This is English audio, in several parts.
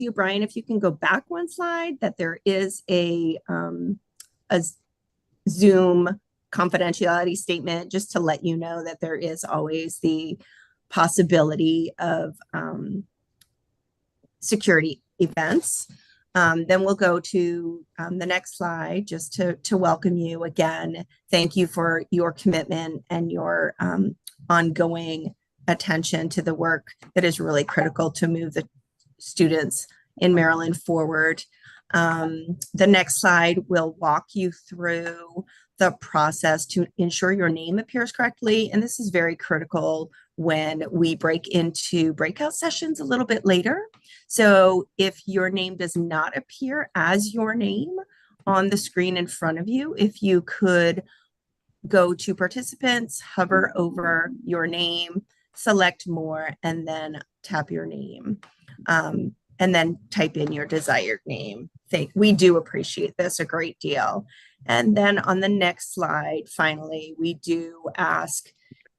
you, Brian, if you can go back one slide, that there is a Zoom confidentiality statement just to let you know that there is always the possibility of security events. Then we'll go to the next slide just to welcome you again. Thank you for your commitment and your ongoing attention to the work that is really critical to move the students in Maryland forward. The next slide will walk you through the process to ensure your name appears correctly. And this is very critical when we break into breakout sessions a little bit later. So if your name does not appear as your name on the screen in front of you, if you could go to participants, hover over your name, select more, and then tap your name. And then type in your desired name. We do appreciate this a great deal. And then on the next slide, finally, we do ask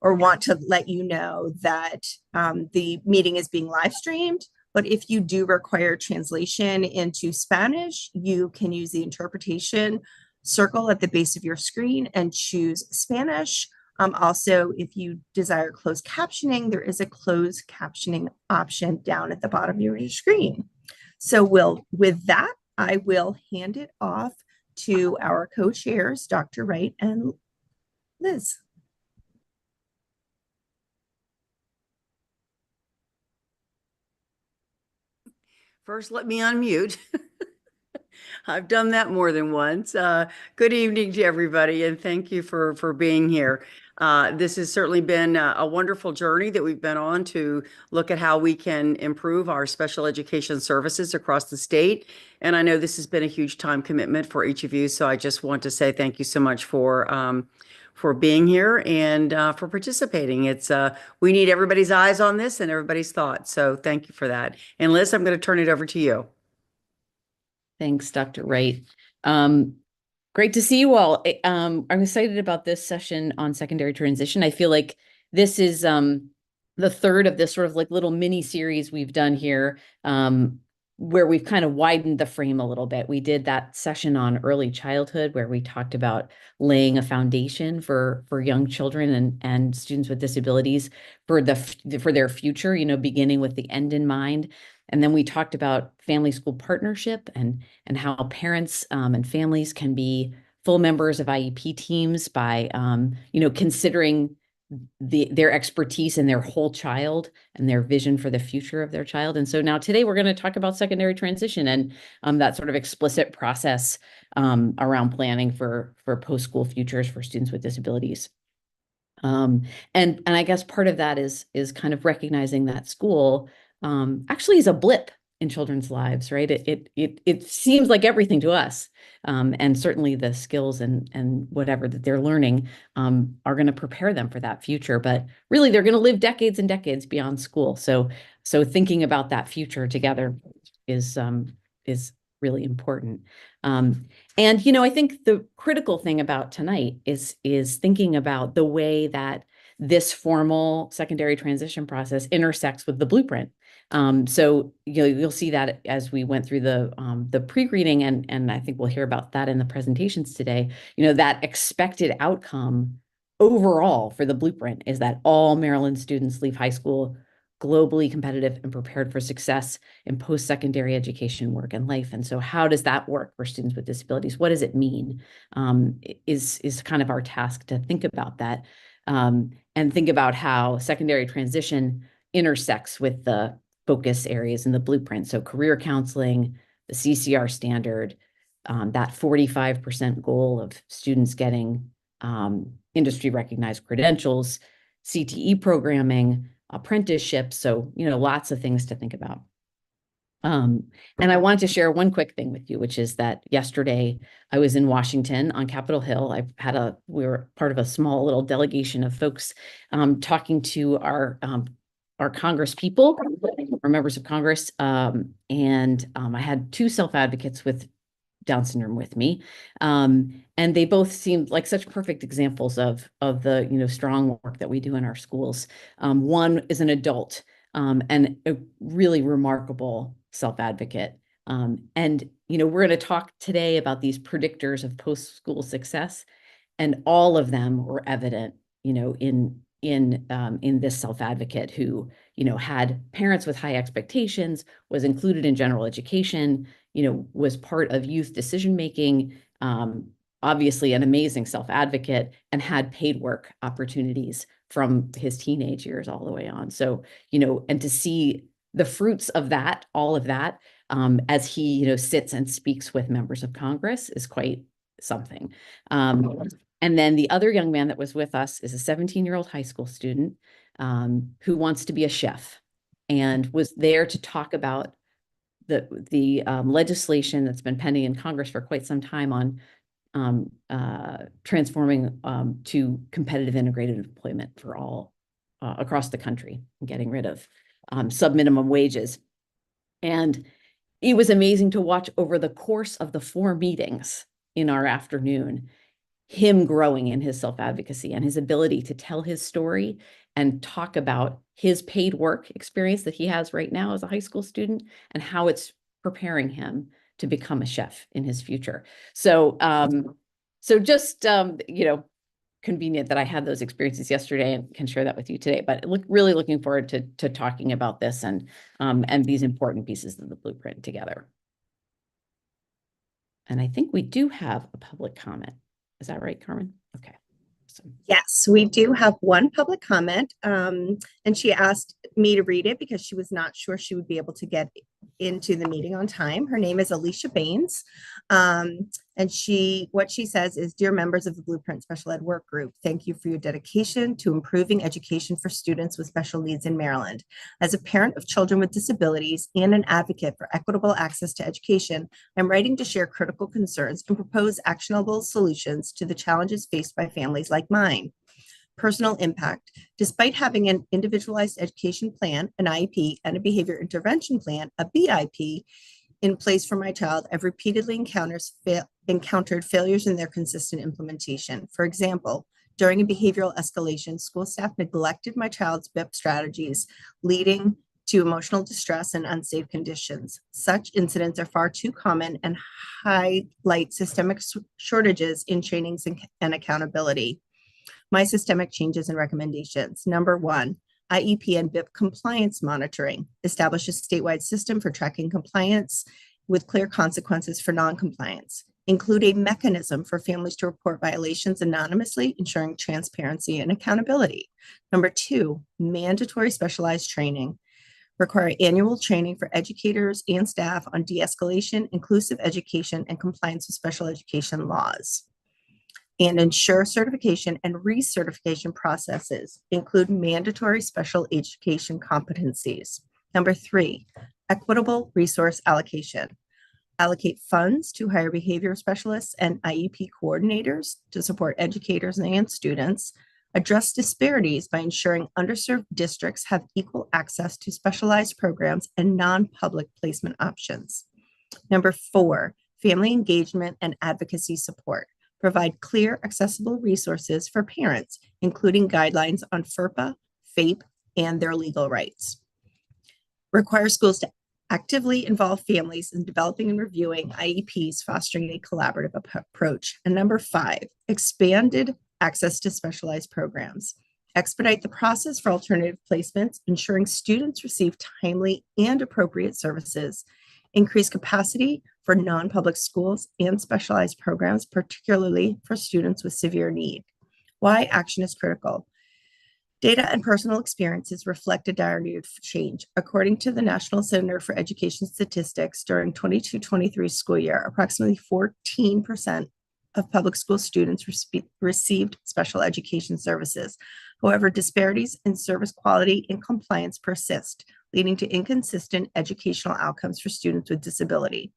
or want to let you know that the meeting is being live streamed, but if you do require translation into Spanish, you can use the interpretation circle at the base of your screen and choose Spanish. Also, if you desire closed captioning, there is a closed captioning option down at the bottom of your screen. So with that, I will hand it off to our co-chairs, Dr. Wright and Liz. First, let me unmute. I've done that more than once. Good evening to everybody, and thank you for being here. This has certainly been a wonderful journey that we've been on to look at how we can improve our special education services across the state. And I know this has been a huge time commitment for each of you, so I just want to say thank you so much for being here and for participating. We need everybody's eyes on this and everybody's thoughts, so thank you for that. And Liz, I'm going to turn it over to you. Thanks, Dr. Wright. Great to see you all. I'm excited about this session on secondary transition. I feel like this is the third of this sort of like little mini series we've done here, where we've kind of widened the frame a little bit. We did that session on early childhood where we talked about laying a foundation for young children and students with disabilities for their future, beginning with the end in mind. And then we talked about family-school partnership and how parents and families can be full members of IEP teams by, considering their expertise in their whole child and their vision for the future of their child. And so now today we're going to talk about secondary transition and that sort of explicit process around planning for post-school futures for students with disabilities. And I guess part of that is kind of recognizing that school actually is a blip in children's lives, right? It seems like everything to us, and certainly the skills and whatever that they're learning are going to prepare them for that future. But really, they're going to live decades and decades beyond school. So thinking about that future together is really important. And I think the critical thing about tonight is thinking about the way that this formal secondary transition process intersects with the blueprint. So you'll see that as we went through the pre-reading, and I think we'll hear about that in the presentations today. That expected outcome overall for the blueprint is that all Maryland students leave high school globally competitive and prepared for success in post-secondary education, work, and life. And so how does that work for students with disabilities? What does it mean? Is kind of our task to think about that, and think about how secondary transition intersects with the focus areas in the blueprint. So career counseling, the CCR standard, that 45% goal of students getting industry recognized credentials, CTE programming, apprenticeships. So, lots of things to think about. And I wanted to share one quick thing with you, which is that yesterday I was in Washington on Capitol Hill. We were part of a small little delegation of folks talking to our Congress people, our members of Congress, and I had two self-advocates with Down syndrome with me, and they both seemed like such perfect examples of the strong work that we do in our schools. One is an adult, and a really remarkable self-advocate. And, we're going to talk today about these predictors of post-school success, and all of them were evident, in this self-advocate who, had parents with high expectations, was included in general education, was part of youth decision-making, obviously an amazing self-advocate, and had paid work opportunities from his teenage years all the way on. So, and to see the fruits of that, all of that, as he, sits and speaks with members of Congress is quite something. And then the other young man that was with us is a 17-year-old high school student who wants to be a chef, and was there to talk about the legislation that's been pending in Congress for quite some time on transforming to competitive integrated employment for all across the country, and getting rid of sub-minimum wages. And it was amazing to watch over the course of the 4 meetings in our afternoon, him growing in his self-advocacy and his ability to tell his story and talk about his paid work experience that he has right now as a high school student, and how it's preparing him to become a chef in his future. So, just, convenient that I had those experiences yesterday and can share that with you today, but really looking forward to talking about this and these important pieces of the blueprint together. And I think we do have a public comment. Is that right, Carmen? Okay. Awesome. Yes, we do have one public comment, and she asked me to read it because she was not sure she would be able to get into the meeting on time. Her name is Alicia Baines, and what she says is, "Dear members of the Blueprint Special Ed Work Group, thank you for your dedication to improving education for students with special needs in Maryland. As a parent of children with disabilities and an advocate for equitable access to education, I'm writing to share critical concerns and propose actionable solutions to the challenges faced by families like mine. Personal impact. Despite having an individualized education plan, an IEP, and a behavior intervention plan, a BIP, in place for my child, I've repeatedly encountered failures in their consistent implementation. For example, during a behavioral escalation, school staff neglected my child's BIP strategies, leading to emotional distress and unsafe conditions. Such incidents are far too common and highlight systemic shortages in trainings and accountability. My systemic changes and recommendations. Number 1, IEP and BIP compliance monitoring. Establish a statewide system for tracking compliance with clear consequences for non-compliance. Include a mechanism for families to report violations anonymously, ensuring transparency and accountability. Number 2, mandatory specialized training. Require annual training for educators and staff on de-escalation, inclusive education, and compliance with special education laws. And ensure certification and recertification processes include mandatory special education competencies. Number 3, equitable resource allocation. Allocate funds to hire behavior specialists and IEP coordinators to support educators and students. Address disparities by ensuring underserved districts have equal access to specialized programs and non-public placement options. Number 4, family engagement and advocacy support. Provide clear, accessible resources for parents, including guidelines on FERPA, FAPE, and their legal rights. Require schools to actively involve families in developing and reviewing IEPs, fostering a collaborative approach. And number 5, expanded access to specialized programs. Expedite the process for alternative placements, ensuring students receive timely and appropriate services. Increase capacity for non-public schools and specialized programs, particularly for students with severe need. Why action is critical. Data and personal experiences reflect a dire need for change. According to the National Center for Education Statistics, during 22-23 school year, approximately 14% of public school students received special education services. However, disparities in service quality and compliance persist, leading to inconsistent educational outcomes for students with disability.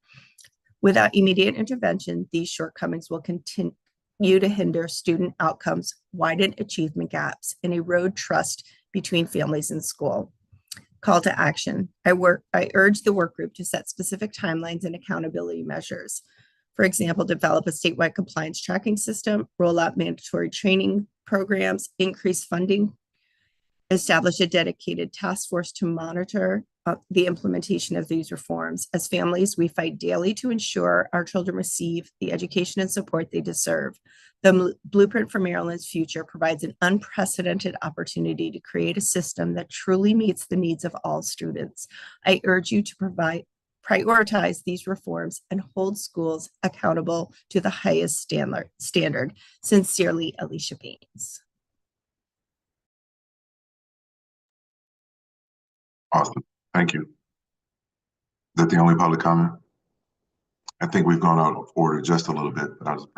Without immediate intervention, these shortcomings will continue to hinder student outcomes, widen achievement gaps, and erode trust between families and school. Call to action. I urge the work group to set specific timelines and accountability measures. For example, develop a statewide compliance tracking system, roll out mandatory training programs, increase funding, establish a dedicated task force to monitor the implementation of these reforms. As families, we fight daily to ensure our children receive the education and support they deserve. The Blueprint for Maryland's Future provides an unprecedented opportunity to create a system that truly meets the needs of all students. I urge you to prioritize these reforms and hold schools accountable to the highest standard. Sincerely, Alicia Baines. Awesome. Thank you. Is that the only public comment? I think we've gone out of order just a little bit, but I'll just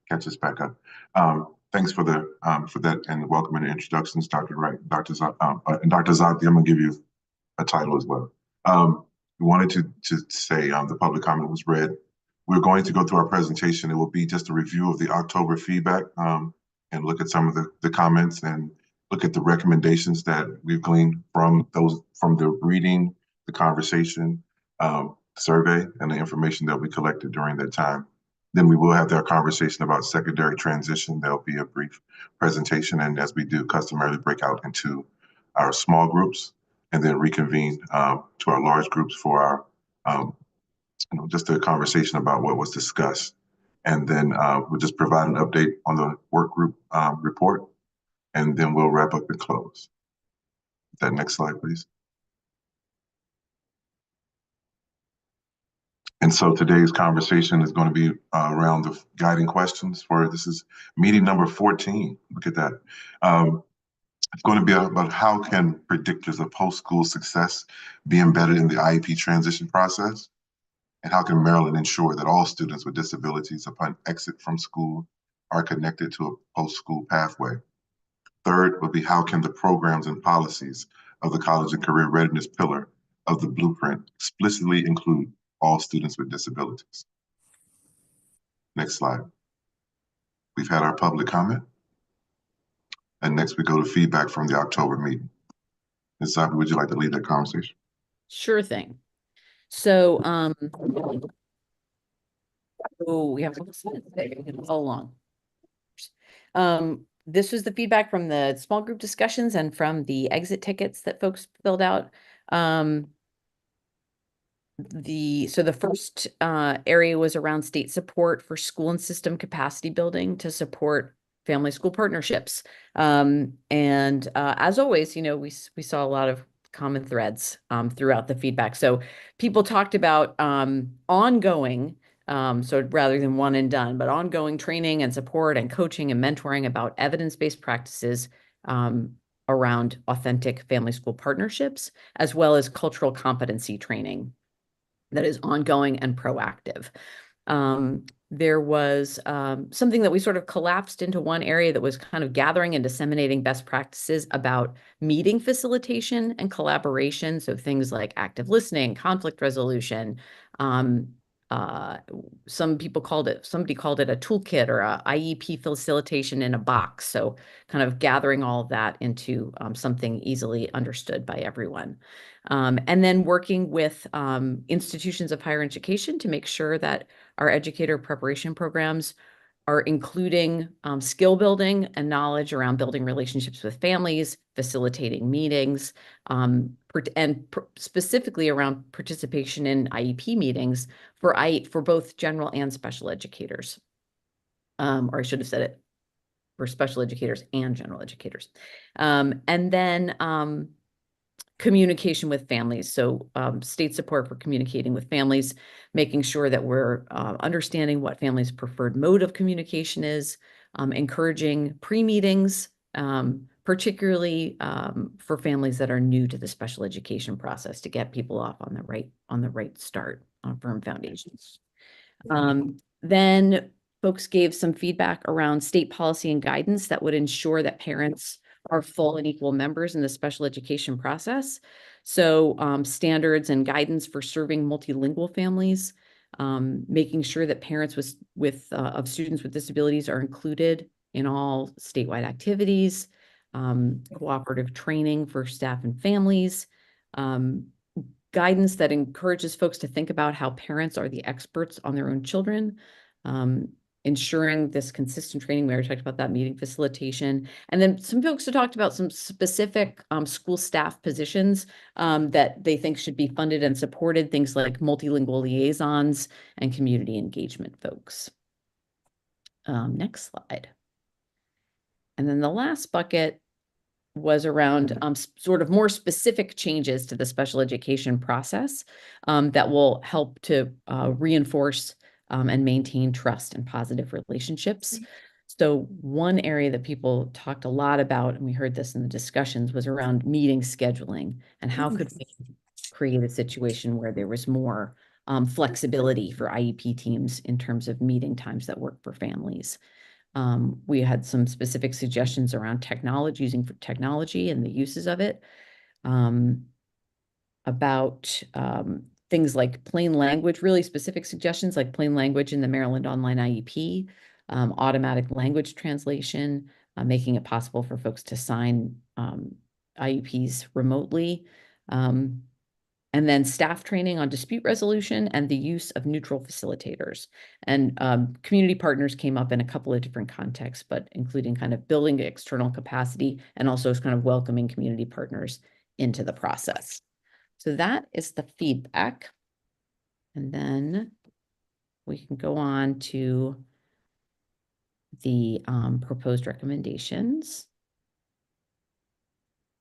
catch us back up. Thanks for that and welcome and introductions, Dr. Wright, Dr. and Dr. Zaki. I'm gonna give you a title as well. We wanted to say the public comment was read. We're going to go through our presentation. It will be just a review of the October feedback and look at some of the comments and look at the recommendations that we've gleaned from the reading, the conversation, survey, and the information that we collected during that time. Then we will have our conversation about secondary transition. There'll be a brief presentation, and as we do, customarily break out into our small groups and then reconvene to our large groups for our just a conversation about what was discussed. And then we'll just provide an update on the work group report, and then we'll wrap up and close. That next slide, please. And so today's conversation is going to be around the guiding questions for this is meeting number 14. Look at that. It's going to be about how can predictors of post-school success be embedded in the IEP transition process? And how can Maryland ensure that all students with disabilities upon exit from school are connected to a post-school pathway? Third would be how can the programs and policies of the college and career readiness pillar of the blueprint explicitly include all students with disabilities? Next slide. We've had our public comment. And next we go to feedback from the October meeting. Ms. Sabi, would you like to lead that conversation? Sure thing. So, we have all along. This was the feedback from the small group discussions and from the exit tickets that folks filled out. The first area was around state support for school and system capacity building to support family school partnerships. As always, we saw a lot of common threads throughout the feedback. So people talked about ongoing, so rather than one and done, but ongoing training and support and coaching and mentoring about evidence-based practices around authentic family school partnerships, as well as cultural competency training that is ongoing and proactive. There was something that we sort of collapsed into one area that was kind of gathering and disseminating best practices about meeting facilitation and collaboration. So things like active listening, conflict resolution. Somebody called it a toolkit or a IEP facilitation in a box. So kind of gathering all of that into something easily understood by everyone. And then working with institutions of higher education to make sure that our educator preparation programs are including skill building and knowledge around building relationships with families, facilitating meetings, specifically around participation in IEP meetings for both general and special educators. Or I should have said it for special educators and general educators. And then communication with families. So state support for communicating with families, making sure that we're understanding what families' preferred mode of communication is, encouraging pre-meetings, particularly for families that are new to the special education process to get people off on the right start on firm foundations. Then folks gave some feedback around state policy and guidance that would ensure that parents are full and equal members in the special education process. So standards and guidance for serving multilingual families, making sure that parents of students with disabilities are included in all statewide activities, cooperative training for staff and families, guidance that encourages folks to think about how parents are the experts on their own children, ensuring this consistent training. We already talked about that, meeting facilitation. And then some folks have talked about some specific school staff positions that they think should be funded and supported, things like multilingual liaisons and community engagement folks. Next slide. And then the last bucket was around sort of more specific changes to the special education process that will help to reinforce and maintain trust and positive relationships. So one area that people talked a lot about, and we heard this in the discussions, was around meeting scheduling and how could we create a situation where there was more flexibility for IEP teams in terms of meeting times that work for families. We had some specific suggestions around technology, using technology and the uses of it, about things like plain language, really specific suggestions like plain language in the Maryland Online IEP, automatic language translation, making it possible for folks to sign IEPs remotely, and then staff training on dispute resolution and the use of neutral facilitators. And community partners came up in a couple of different contexts, but including kind of building external capacity and also kind of welcoming community partners into the process. So that is the feedback. And then we can go on to the proposed recommendations.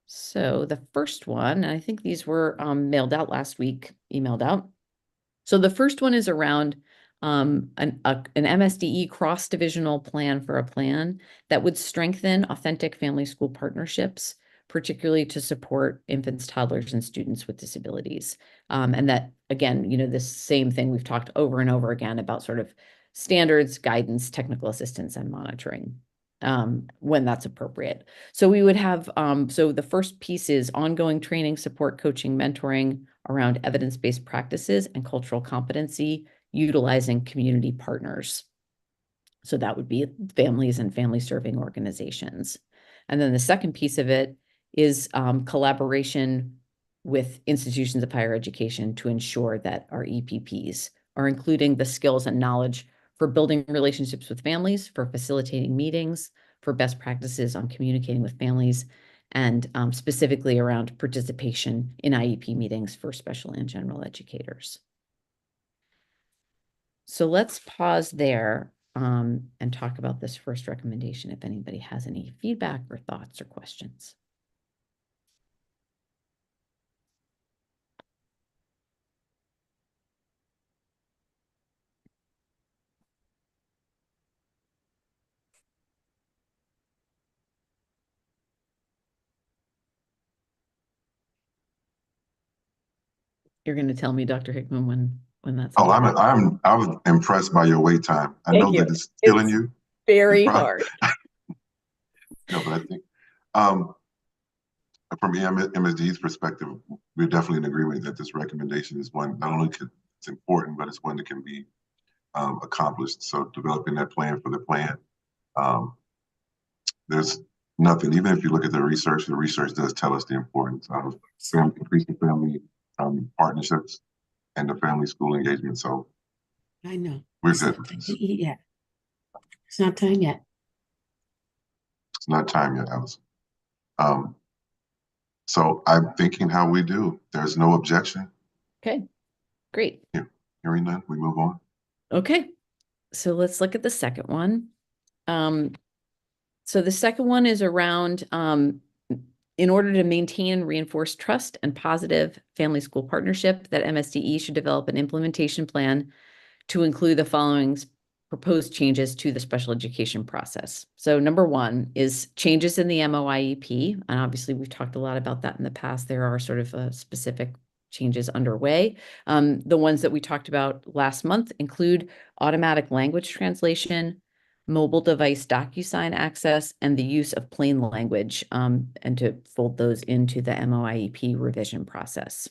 So the first one, and I think these were mailed out last week, emailed out. So the first one is around an MSDE cross-divisional plan for a plan that would strengthen authentic family school partnerships, particularly to support infants, toddlers, and students with disabilities. And that, again, you know, this same thing we've talked over and over again about sort of standards, guidance, technical assistance, and monitoring when that's appropriate. So we would have, so the first piece is ongoing training, support, coaching, mentoring around evidence-based practices and cultural competency, utilizing community partners. So that would be families and family serving organizations. And then the second piece of it is collaboration with institutions of higher education to ensure that our EPPs are including the skills and knowledge for building relationships with families, for facilitating meetings, for best practices on communicating with families, and specifically around participation in IEP meetings for special and general educators. So let's pause there and talk about this first recommendation if anybody has any feedback or thoughts or questions. You're going to tell me, Dr. Hickman, when that's. Oh, I was impressed by your wait time. I know that it's killing you. Very hard. No, but I think from MSD's perspective, we're definitely in agreement that this recommendation is one not only it's important, but it's one that can be accomplished. So developing that plan for the plan, there's nothing. Even if you look at the research does tell us the importance of increasing family partnerships and the family school engagement. So I know. we're good with this. Yeah. It's not time yet. It's not time yet, Alice. So I'm thinking how we do. There's no objection. Okay, great. Yeah. Hearing none, we move on. Okay, so let's look at the second one. So the second one is around in order to maintain and reinforce trust and positive family school partnership, that MSDE should develop an implementation plan to include the following proposed changes to the special education process. So number one is changes in the MOIEP. And obviously we've talked a lot about that in the past. There are sort of specific changes underway. The ones that we talked about last month include automatic language translation, mobile device DocuSign access, and the use of plain language, and to fold those into the MOIEP revision process.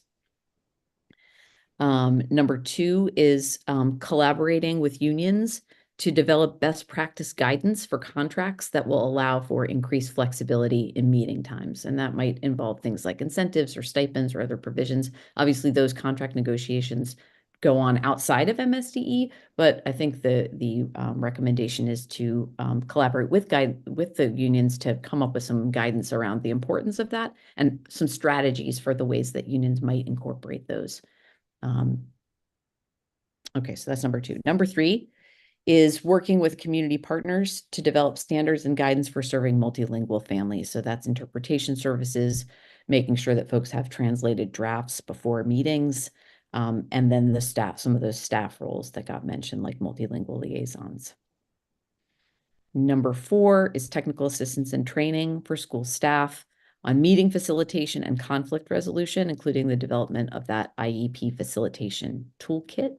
Number two is collaborating with unions to develop best practice guidance for contracts that will allow for increased flexibility in meeting times. And that might involve things like incentives or stipends or other provisions. Obviously, those contract negotiations go on outside of MSDE, but I think the recommendation is to collaborate with the unions to come up with some guidance around the importance of that and some strategies for the ways that unions might incorporate those. Okay, so that's number 2. Number 3 is working with community partners to develop standards and guidance for serving multilingual families. So that's interpretation services, making sure that folks have translated drafts before meetings, and then the staff, some of those staff roles that got mentioned, like multilingual liaisons. Number 4 is technical assistance and training for school staff on meeting facilitation and conflict resolution, including the development of that IEP facilitation toolkit.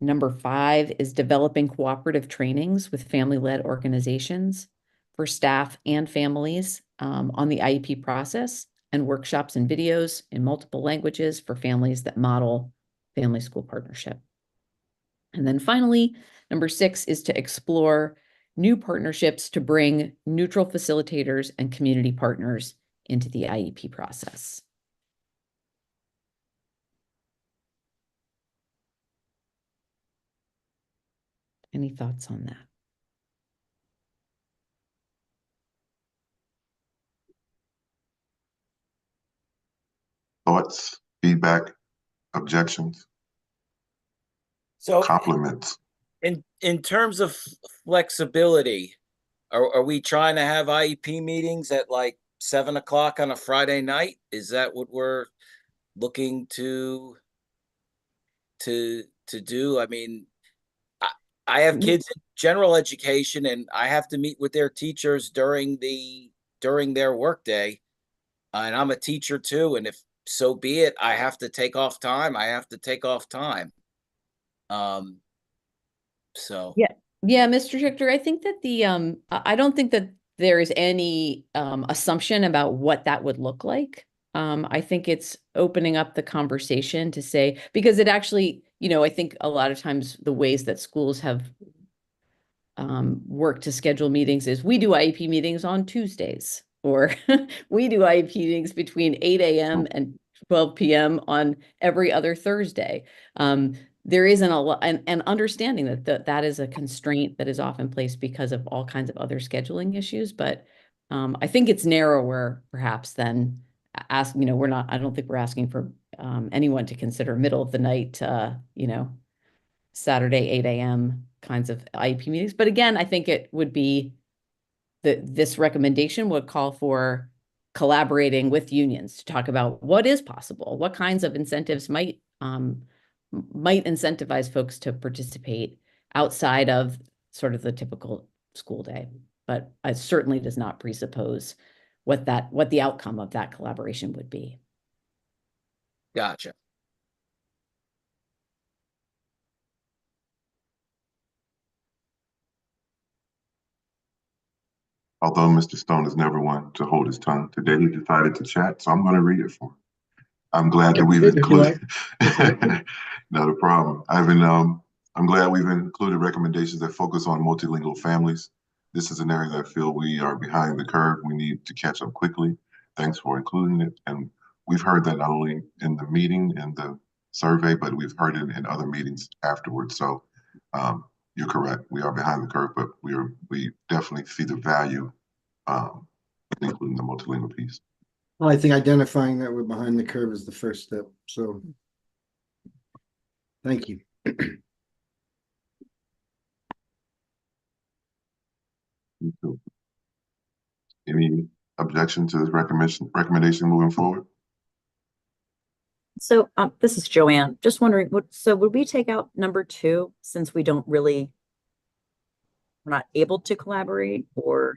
Number 5 is developing cooperative trainings with family-led organizations for staff and families on the IEP process, and workshops and videos in multiple languages for families that model family-school partnership. And then finally, number 6 is to explore new partnerships to bring neutral facilitators and community partners into the IEP process. Any thoughts on that? Thoughts, feedback, objections, So compliments? in terms of flexibility, are we trying to have IEP meetings at like 7 o'clock on a Friday night? Is that what we're looking to do? I mean, I have kids in general education, and I have to meet with their teachers during their workday, and I'm a teacher too. And if so be it, I have to take off time. I have to take off time. So Yeah, Mr. Richter, I think that I don't think that there is any assumption about what that would look like. I think it's opening up the conversation to say, because it actually, I think a lot of times the ways that schools have worked to schedule meetings is we do IEP meetings on Tuesdays, or we do IEP meetings between 8 a.m. and 12 p.m. on every other Thursday. There isn't a lot, and understanding that is a constraint that is often placed because of all kinds of other scheduling issues. But I think it's narrower, perhaps, than I don't think we're asking for anyone to consider middle of the night, Saturday 8 a.m. kinds of IEP meetings. But again, I think it would be this recommendation would call for collaborating with unions to talk about what is possible, what kinds of incentives might incentivize folks to participate outside of sort of the typical school day. But it certainly does not presuppose what the outcome of that collaboration would be. gotcha. Although Mr. Stone is never one to hold his tongue, today he decided to chat, so I'm going to read it for him. I'm glad that we've included. Not a problem. I'm glad we've included recommendations that focus on multilingual families. This is an area that I feel we are behind the curve. We need to catch up quickly. Thanks for including it. And we've heard that not only in the meeting and the survey, but we've heard it in other meetings afterwards. So you're correct. We are behind the curve, but we definitely see the value, including the multilingual piece. Well, I think identifying that we're behind the curve is the first step. So thank you. Any objection to this recommendation moving forward? So this is Joanne. Just wondering, would we take out number 2 since we're not able to collaborate, or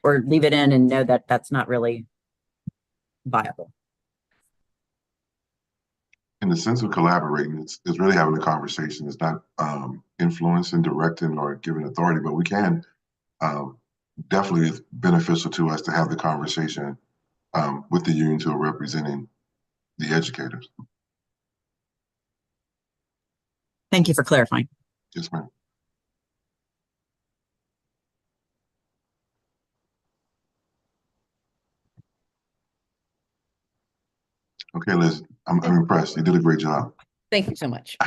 leave it in and know that that's not really viable? In the sense of collaborating, it's really having a conversation. It's not influencing, directing, or giving authority, but we can definitely, it's beneficial to us to have the conversation with the unions who are representing the educators. Thank you for clarifying. Yes, ma'am. Okay, Liz, I'm impressed. You did a great job. Thank you so much.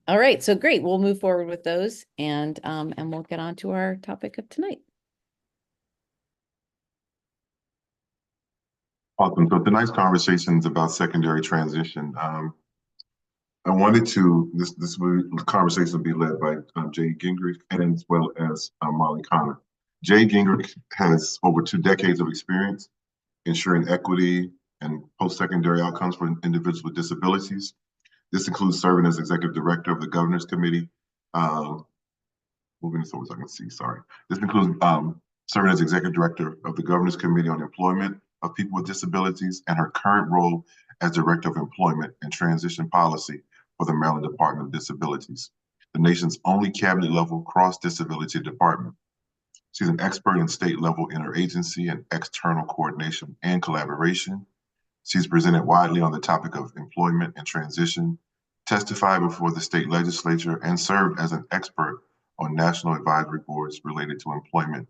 All right, so great. We'll move forward with those and we'll get on to our topic of tonight. Awesome. So tonight's conversation is about secondary transition. I wanted to, conversation will be led by Jay Gingrich and as well as Molly Connor. Jay Gingrich has over 2 decades of experience ensuring equity and post-secondary outcomes for individuals with disabilities. This includes serving as executive director of the Governor's Committee. Moving this over so I can see, sorry. This includes serving as executive director of the Governor's Committee on Employment of People with Disabilities and her current role as Director of Employment and Transition Policy for the Maryland Department of Disabilities, the nation's only cabinet-level cross-disability department. She's an expert in state-level interagency and external coordination and collaboration. She's presented widely on the topic of employment and transition, testified before the state legislature, and served as an expert on national advisory boards related to employment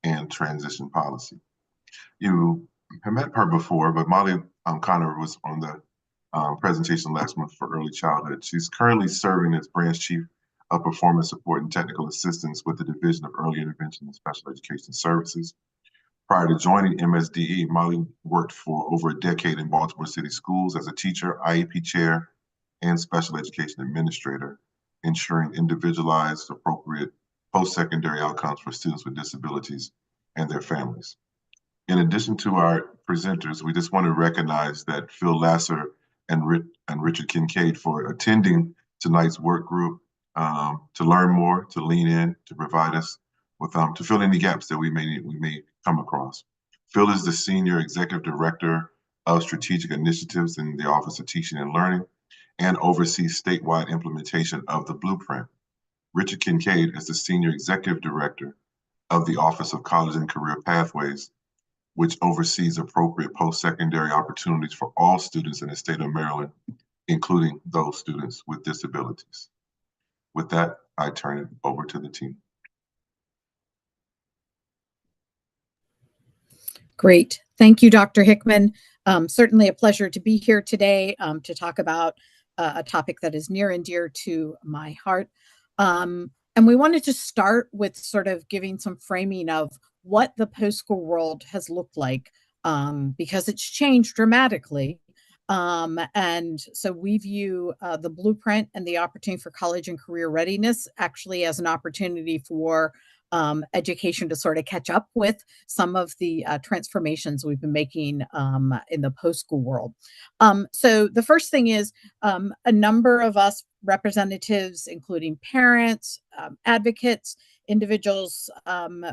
and transition policy. You have met her before, but Molly Connor was on the presentation last month for early childhood. She's currently serving as branch chief of performance support and technical assistance with the Division of Early Intervention and Special Education Services. Prior to joining MSDE, Molly worked for over a decade in Baltimore City Schools as a teacher, IEP chair, and special education administrator, ensuring individualized, appropriate post-secondary outcomes for students with disabilities and their families. In addition to our presenters, we just want to recognize that Phil Lasser and Richard Kincaid for attending tonight's work group to learn more, to lean in, to provide us with, to fill any gaps that we may come across. Phil is the Senior Executive Director of Strategic Initiatives in the Office of Teaching and Learning and oversees statewide implementation of the Blueprint. Richard Kincaid is the Senior Executive Director of the Office of College and Career Pathways, which oversees appropriate post-secondary opportunities for all students in the state of Maryland, including those students with disabilities. With that, I turn it over to the team. Great. Thank you, Dr. Hickman. Certainly a pleasure to be here today to talk about a topic that is near and dear to my heart. And we wanted to start with sort of giving some framing of what the post-school world has looked like because it's changed dramatically. And so we view the Blueprint and the opportunity for college and career readiness actually as an opportunity for education to sort of catch up with some of the transformations we've been making in the post-school world. So the first thing is a number of us representatives, including parents, advocates, individuals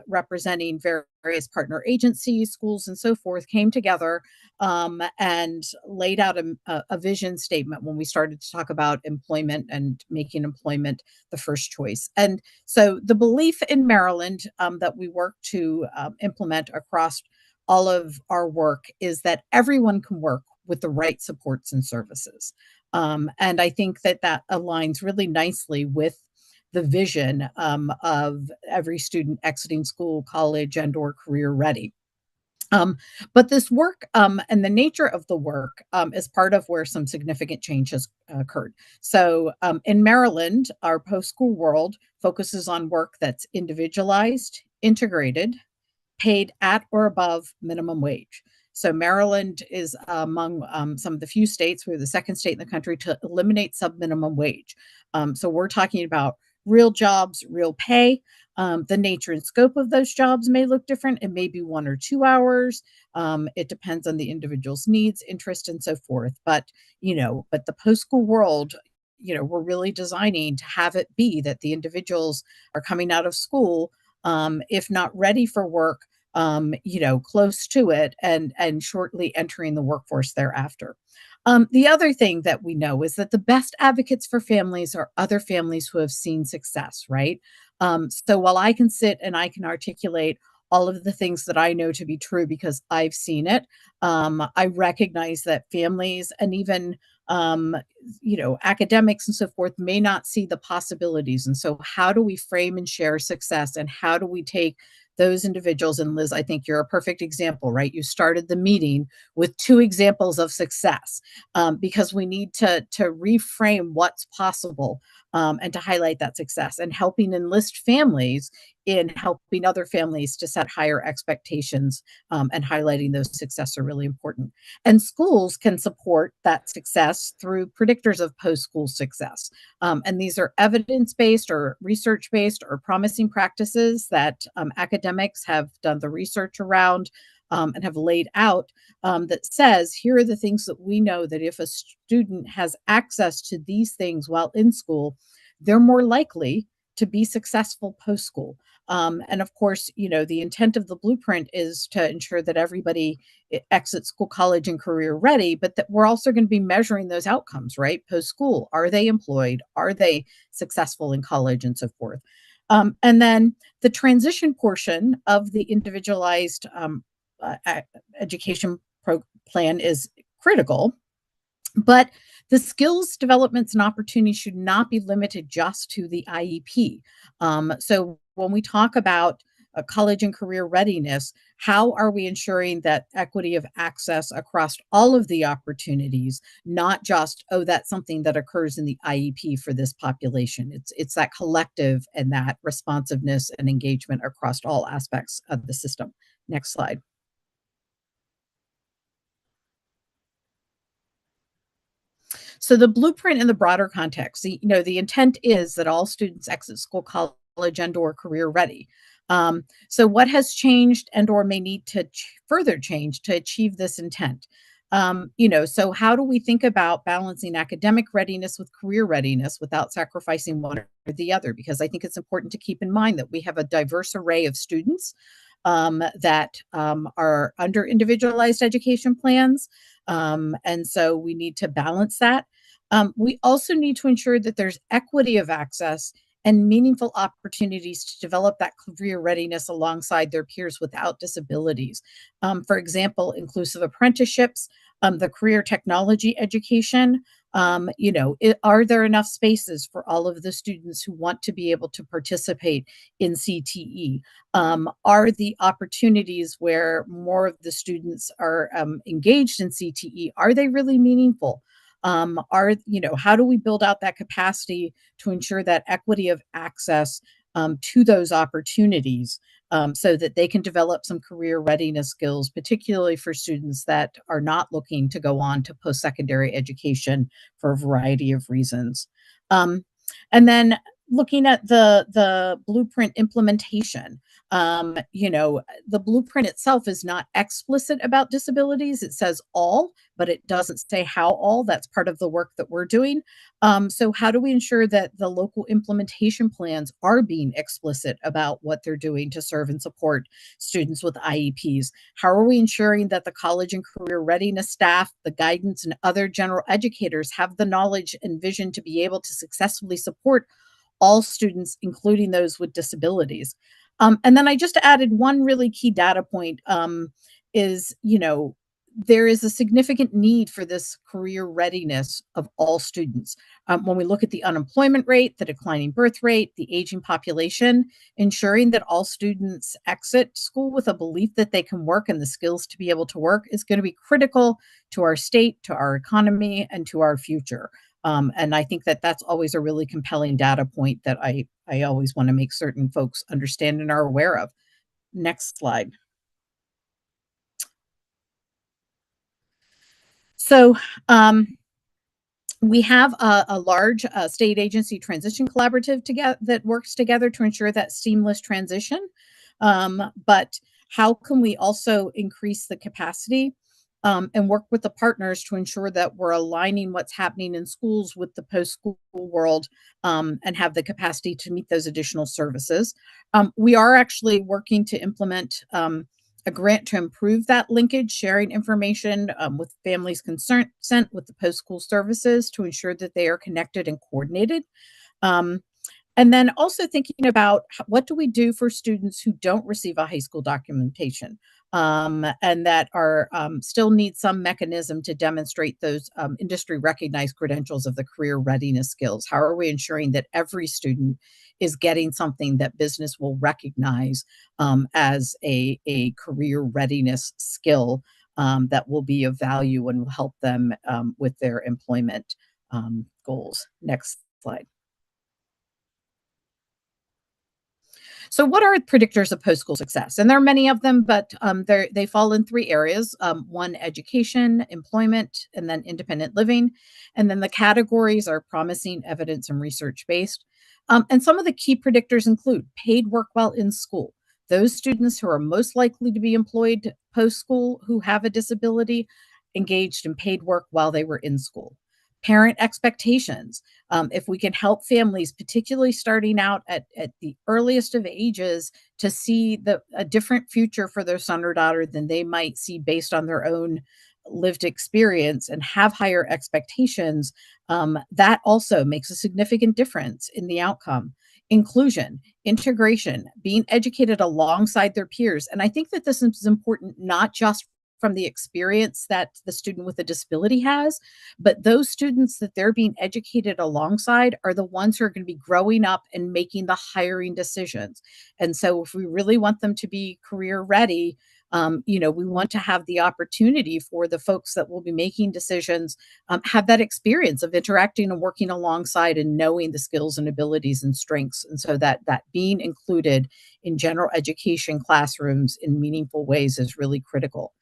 representing various partner agencies, schools, and so forth, came together and laid out a vision statement when we started to talk about employment and making employment the first choice. And so the belief in Maryland that we work to implement across all of our work is that everyone can work with the right supports and services. And I think that that aligns really nicely with the vision of every student exiting school, college, and or career ready. But this work and the nature of the work is part of where some significant changes occurred. So in Maryland, our post-school world focuses on work that's individualized, integrated, paid at or above minimum wage. So Maryland is among some of the few states, we're the second state in the country to eliminate sub-minimum wage. So we're talking about real jobs, real pay. The nature and scope of those jobs may look different. It may be 1 or 2 hours. It depends on the individual's needs, interest, and so forth. But, but the post-school world, we're really designing to have it be that the individuals are coming out of school, if not ready for work, close to it and shortly entering the workforce thereafter. The other thing that we know is that the best advocates for families are other families who have seen success, right? So while I can sit and I can articulate all of the things that I know to be true because I've seen it, I recognize that families and even academics and so forth may not see the possibilities. And so how do we frame and share success, and how do we take those individuals. And Liz, I think you're a perfect example, right? You started the meeting with 2 examples of success, because we need to reframe what's possible, and to highlight that success, and helping enlist families in helping other families to set higher expectations, and highlighting those success are really important. And schools can support that success through predictors of post-school success. And these are evidence-based or research-based or promising practices that academics have done the research around, and have laid out, that says, here are the things that we know that if a student has access to these things while in school, they're more likely to be successful post-school. And of course, the intent of the blueprint is to ensure that everybody exits school, college, and career ready, but that we're also going to be measuring those outcomes, right? Post-school, are they employed? Are they successful in college, and so forth? And then the transition portion of the individualized education plan is critical, but the skills developments and opportunities should not be limited just to the IEP. So when we talk about college and career readiness, how are we ensuring that equity of access across all of the opportunities, not just, oh, that's something that occurs in the IEP for this population. It's that collective and that responsiveness and engagement across all aspects of the system. Next slide. So the blueprint in the broader context, the intent is that all students exit school, college, and/or career ready. So what has changed and/or may need to further change to achieve this intent? So how do we think about balancing academic readiness with career readiness without sacrificing one or the other? Because I think it's important to keep in mind that we have a diverse array of students that are under individualized education plans. And so we need to balance that. We also need to ensure that there's equity of access and meaningful opportunities to develop that career readiness alongside their peers without disabilities. For example, inclusive apprenticeships, the career technology education. Are there enough spaces for all of the students who want to be able to participate in CTE? Are the opportunities where more of the students are engaged in CTE, are they really meaningful? How do we build out that capacity to ensure that equity of access to those opportunities, so that they can develop some career readiness skills, particularly for students that are not looking to go on to post-secondary education for a variety of reasons. And then looking at the blueprint implementation, the blueprint itself is not explicit about disabilities. It says all, but it doesn't say how all. That's part of the work that we're doing. So how do we ensure that the local implementation plans are being explicit about what they're doing to serve and support students with IEPs? How are we ensuring that the college and career readiness staff, the guidance, and other general educators have the knowledge and vision to be able to successfully support all students, including those with disabilities? And then I just added one really key data point, is, there is a significant need for this career readiness of all students. When we look at the unemployment rate, the declining birth rate, the aging population, ensuring that all students exit school with a belief that they can work and the skills to be able to work is going to be critical to our state, to our economy, and to our future. And I think that that's always a really compelling data point that I always want to make certain folks understand and are aware of. Next slide. So we have a large state agency transition collaborative together that works together to ensure that seamless transition. But how can we also increase the capacity and work with the partners to ensure that we're aligning what's happening in schools with the post-school world, and have the capacity to meet those additional services? We are actually working to implement a grant to improve that linkage, sharing information with families' consent with the post-school services to ensure that they are connected and coordinated. And then also thinking about what do we do for students who don't receive a high school documentation? and that are still need some mechanism to demonstrate those industry recognized credentials of the career readiness skills. How are we ensuring that every student is getting something that business will recognize as a career readiness skill that will be of value and will help them with their employment goals? Next slide. So what are predictors of post-school success? And there are many of them, but they fall in three areas. One, education, employment, and then independent living. And then the categories are promising, evidence, and research-based. And some of the key predictors include paid work while in school. Those students who are most likely to be employed post-school who have a disability engaged in paid work while they were in school. Parent expectations. If we can help families, particularly starting out at the earliest of ages, to see a different future for their son or daughter than they might see based on their own lived experience and have higher expectations, that also makes a significant difference in the outcome. Inclusion, integration, being educated alongside their peers. And I think that this is important not just from the experience that the student with a disability has, but those students that they're being educated alongside are the ones who are going to be growing up and making the hiring decisions. And so if we really want them to be career ready, we want to have the opportunity for the folks that will be making decisions have that experience of interacting and working alongside and knowing the skills and abilities and strengths. And so that being included in general education classrooms in meaningful ways is really critical.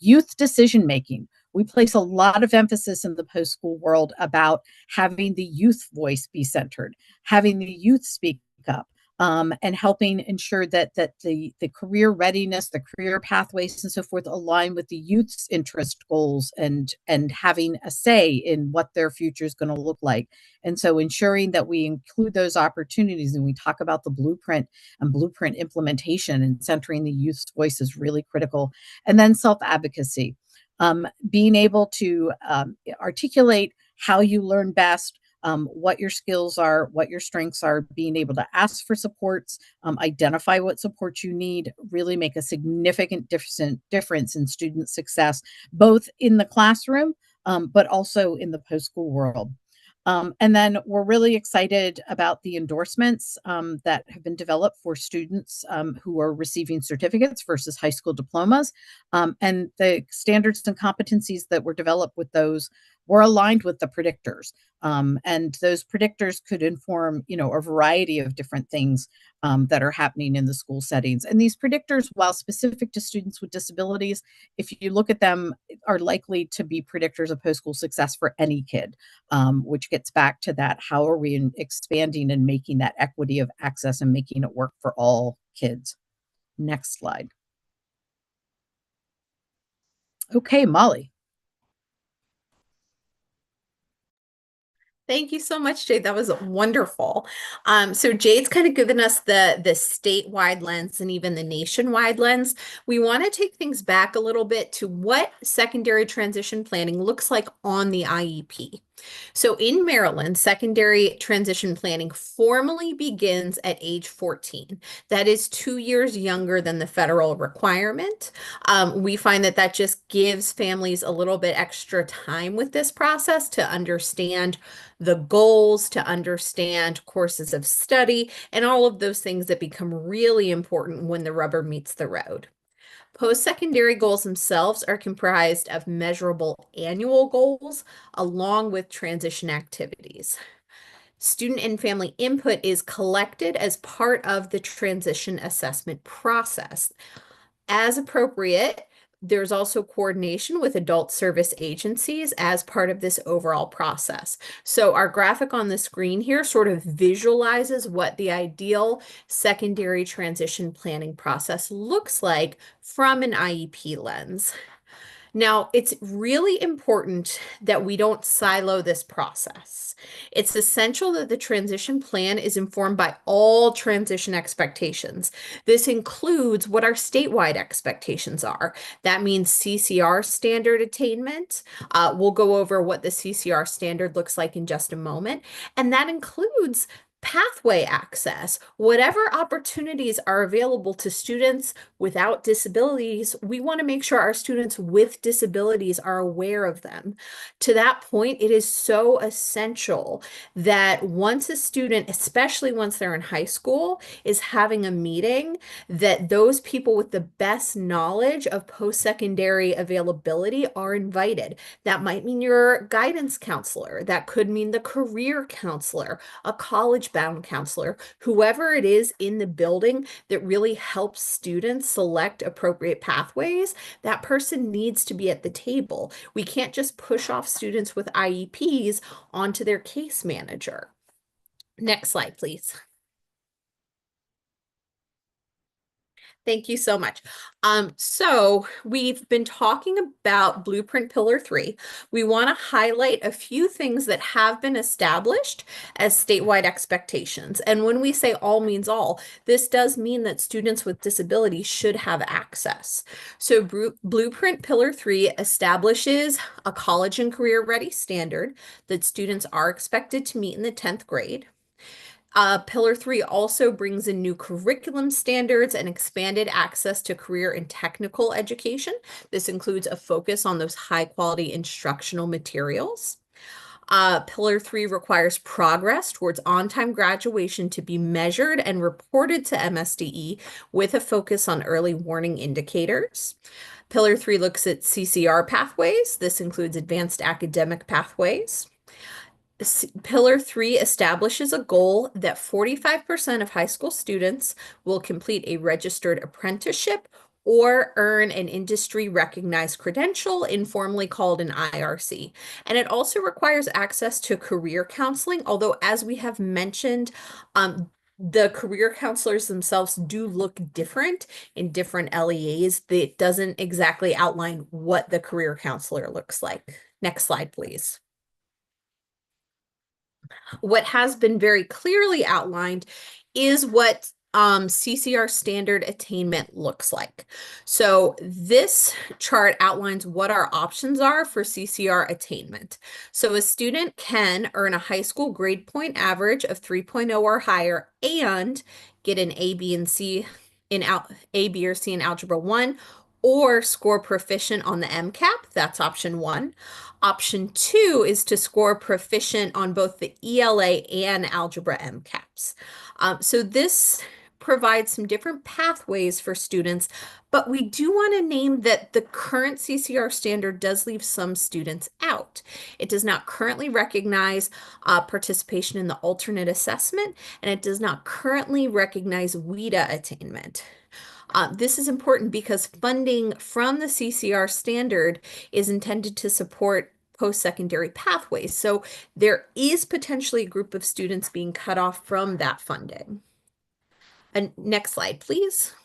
Youth decision making. We place a lot of emphasis in the post-school world about having the youth voice be centered, having the youth speak up, and helping ensure that the career readiness, the career pathways, and so forth align with the youth's interest goals and having a say in what their future is going to look like. And so ensuring that we include those opportunities and we talk about the blueprint and blueprint implementation and centering the youth's voice is really critical. And then self-advocacy, being able to articulate how you learn best, what your skills are, what your strengths are, being able to ask for supports, identify what supports you need, really make a significant difference in student success, both in the classroom, but also in the post-school world. And then we're really excited about the endorsements that have been developed for students who are receiving certificates versus high school diplomas. And the standards and competencies that were developed with those were aligned with the predictors. And those predictors could inform, a variety of different things that are happening in the school settings. And these predictors, while specific to students with disabilities, if you look at them, are likely to be predictors of post-school success for any kid, which gets back to that, how are we expanding and making that equity of access and making it work for all kids? Next slide. Okay, Molly. Thank you so much, Jade. That was wonderful. So Jade's kind of given us the statewide lens and even the nationwide lens. We want to take things back a little bit to what secondary transition planning looks like on the IEP. So in Maryland, secondary transition planning formally begins at age 14. That is 2 years younger than the federal requirement. We find that just gives families a little bit extra time with this process to understand the goals, to understand courses of study, and all of those things that become really important when the rubber meets the road. Post-secondary goals themselves are comprised of measurable annual goals along with transition activities. Student and family input is collected as part of the transition assessment process. As appropriate, there's also coordination with adult service agencies as part of this overall process. So our graphic on the screen here sort of visualizes what the ideal secondary transition planning process looks like from an IEP lens. Now, it's really important that we don't silo this process. It's essential that the transition plan is informed by all transition expectations. This includes what our statewide expectations are. That means CCR standard attainment. We'll go over what the CCR standard looks like in just a moment. And that includes pathway access, whatever opportunities are available to students without disabilities, we want to make sure our students with disabilities are aware of them. To that point, it is so essential that once a student, especially once they're in high school, is having a meeting, that those people with the best knowledge of post-secondary availability are invited. That might mean your guidance counselor. That could mean the career counselor, a college-bound counselor, whoever it is in the building that really helps students select appropriate pathways. That person needs to be at the table. We can't just push off students with IEPs onto their case manager. Next slide, please. Thank you so much. So we've been talking about Blueprint Pillar 3. We want to highlight a few things that have been established as statewide expectations. And when we say all means all, this does mean that students with disabilities should have access. So Blueprint Pillar 3 establishes a college and career ready standard that students are expected to meet in the 10th grade. Pillar 3 also brings in new curriculum standards and expanded access to career and technical education. This includes a focus on those high quality instructional materials. Pillar 3 requires progress towards on-time graduation to be measured and reported to MSDE with a focus on early warning indicators. Pillar 3 looks at CCR pathways. This includes advanced academic pathways. Pillar 3 establishes a goal that 45% of high school students will complete a registered apprenticeship or earn an industry recognized credential, informally called an IRC. And it also requires access to career counseling, although as we have mentioned, the career counselors themselves do look different in different LEAs. That doesn't exactly outline what the career counselor looks like. Next slide, please. What has been very clearly outlined is what CCR standard attainment looks like. So this chart outlines what our options are for CCR attainment. So a student can earn a high school grade point average of 3.0 or higher and get an A, B, and C in A, B, or C in Algebra 1, or score proficient on the MCAP. That's option 1. Option 2 is to score proficient on both the ELA and Algebra MCAPs. So this provides some different pathways for students, but we do want to name that the current CCR standard does leave some students out. It does not currently recognize participation in the alternate assessment, and it does not currently recognize WIDA attainment. This is important because funding from the CCR standard is intended to support post-secondary pathways. So there is potentially a group of students being cut off from that funding. And next slide, please.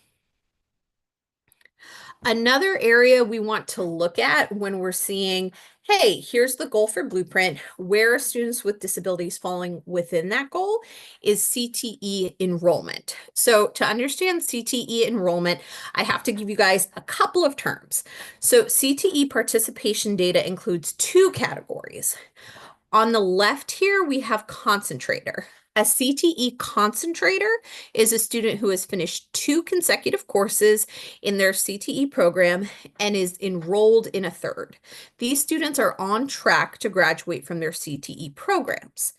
Another area we want to look at when we're seeing, hey, here's the goal for Blueprint, where are students with disabilities falling within that goal, is CTE enrollment. So to understand CTE enrollment, I have to give you guys a couple of terms. So CTE participation data includes 2 categories. On the left here, we have concentrator. A CTE concentrator is a student who has finished 2 consecutive courses in their CTE program and is enrolled in a 3rd. These students are on track to graduate from their CTE programs.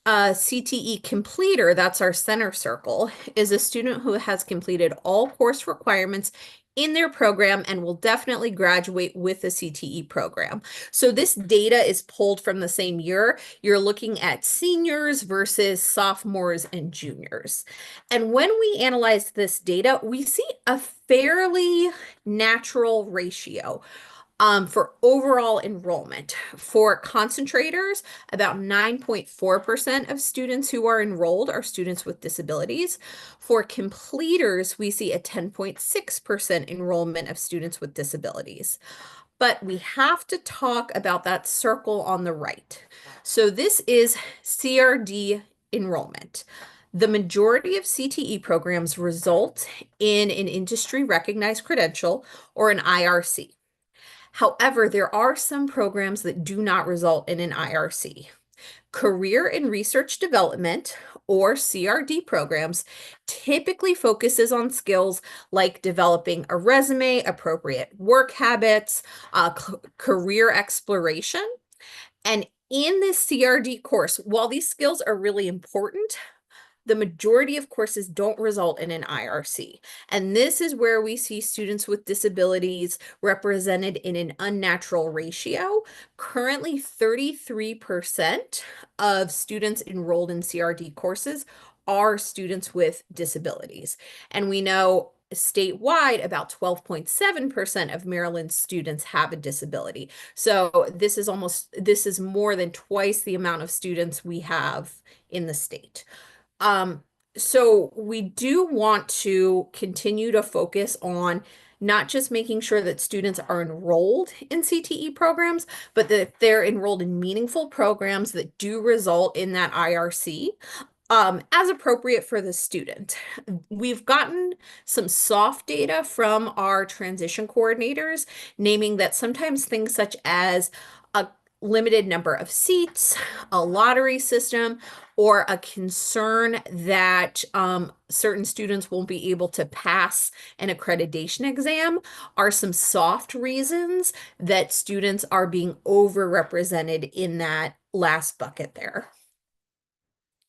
A CTE completer, that's our center circle, is a student who has completed all course requirements in their program and will definitely graduate with a CTE program. So this data is pulled from the same year. You're looking at seniors versus sophomores and juniors. And when we analyze this data, we see a fairly natural ratio. For overall enrollment. For concentrators, about 9.4% of students who are enrolled are students with disabilities. For completers, we see a 10.6% enrollment of students with disabilities. But we have to talk about that circle on the right. So this is CRD enrollment. The majority of CTE programs result in an industry recognized credential or an IRC. However, there are some programs that do not result in an IRC. Career and research development, or CRD programs, typically focuses on skills like developing a resume, appropriate work habits, career exploration. And in this CRD course, while these skills are really important, the majority of courses don't result in an IRC. And this is where we see students with disabilities represented in an unnatural ratio. Currently, 33% of students enrolled in CRD courses are students with disabilities. And we know statewide, about 12.7% of Maryland students have a disability. So this is more than twice the amount of students we have in the state. So we do want to continue to focus on not just making sure that students are enrolled in CTE programs, but that they're enrolled in meaningful programs that do result in that IRC. As appropriate for the student. We've gotten some soft data from our transition coordinators, naming that sometimes things such as a limited number of seats, a lottery system, or a concern that certain students won't be able to pass an accreditation exam are some soft reasons that students are being overrepresented in that last bucket there.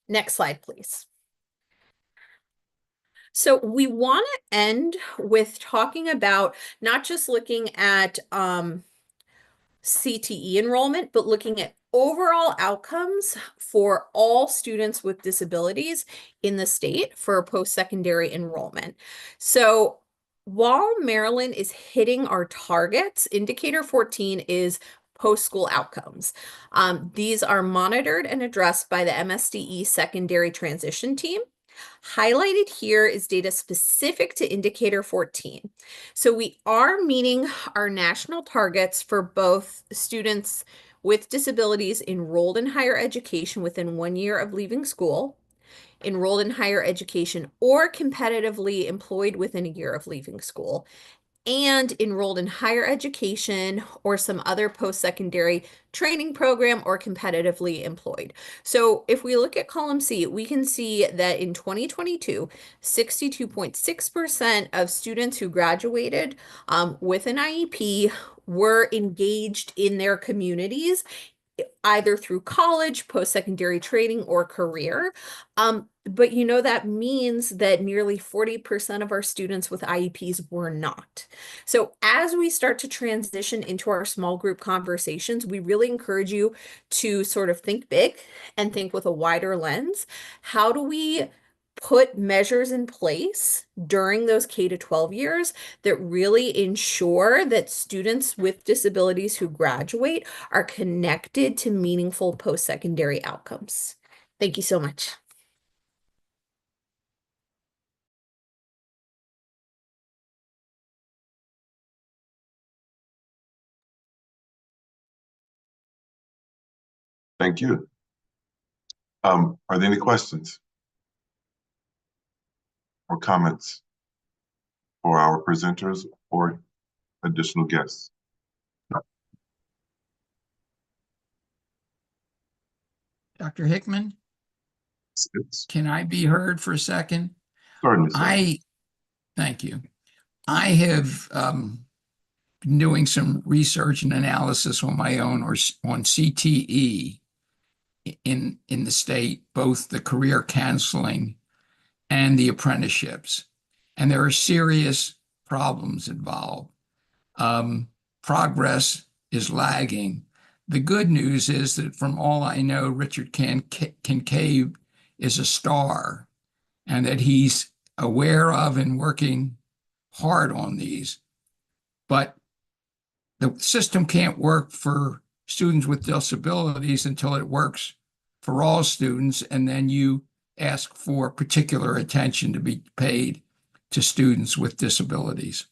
Next slide, please. So we want to end with talking about not just looking at CTE enrollment, but looking at overall outcomes for all students with disabilities in the state for post-secondary enrollment. So while Maryland is hitting our targets, indicator 14 is post-school outcomes. These are monitored and addressed by the MSDE secondary transition team. Highlighted here is data specific to indicator 14. So we are meeting our national targets for both students with disabilities enrolled in higher education within 1 year of leaving school, enrolled in higher education, or competitively employed within a year of leaving school, and enrolled in higher education or some other post-secondary training program or competitively employed. So if we look at column C, we can see that in 2022, 62.6% of students who graduated with an IEP were engaged in their communities, either through college, post-secondary training, or career. But you know, that means that nearly 40% of our students with IEPs were not. So as we start to transition into our small group conversations, we really encourage you to sort of think big and think with a wider lens. How do we put measures in place during those K-12 years that really ensure that students with disabilities who graduate are connected to meaningful post-secondary outcomes? Thank you so much. Thank you. Are there any questions or comments for our presenters or additional guests? Dr. Hickman, can I be heard for a second? Certainly, sir. Thank you. I have been doing some research and analysis on my own or on CTE in the state, both the career counseling and the apprenticeships. And there are serious problems involved. Progress is lagging. The good news is that from all I know, Richard Kincaid is a star and that he's aware of and working hard on these. But the system can't work for students with disabilities until it works for all students, and then you ask for particular attention to be paid to students with disabilities.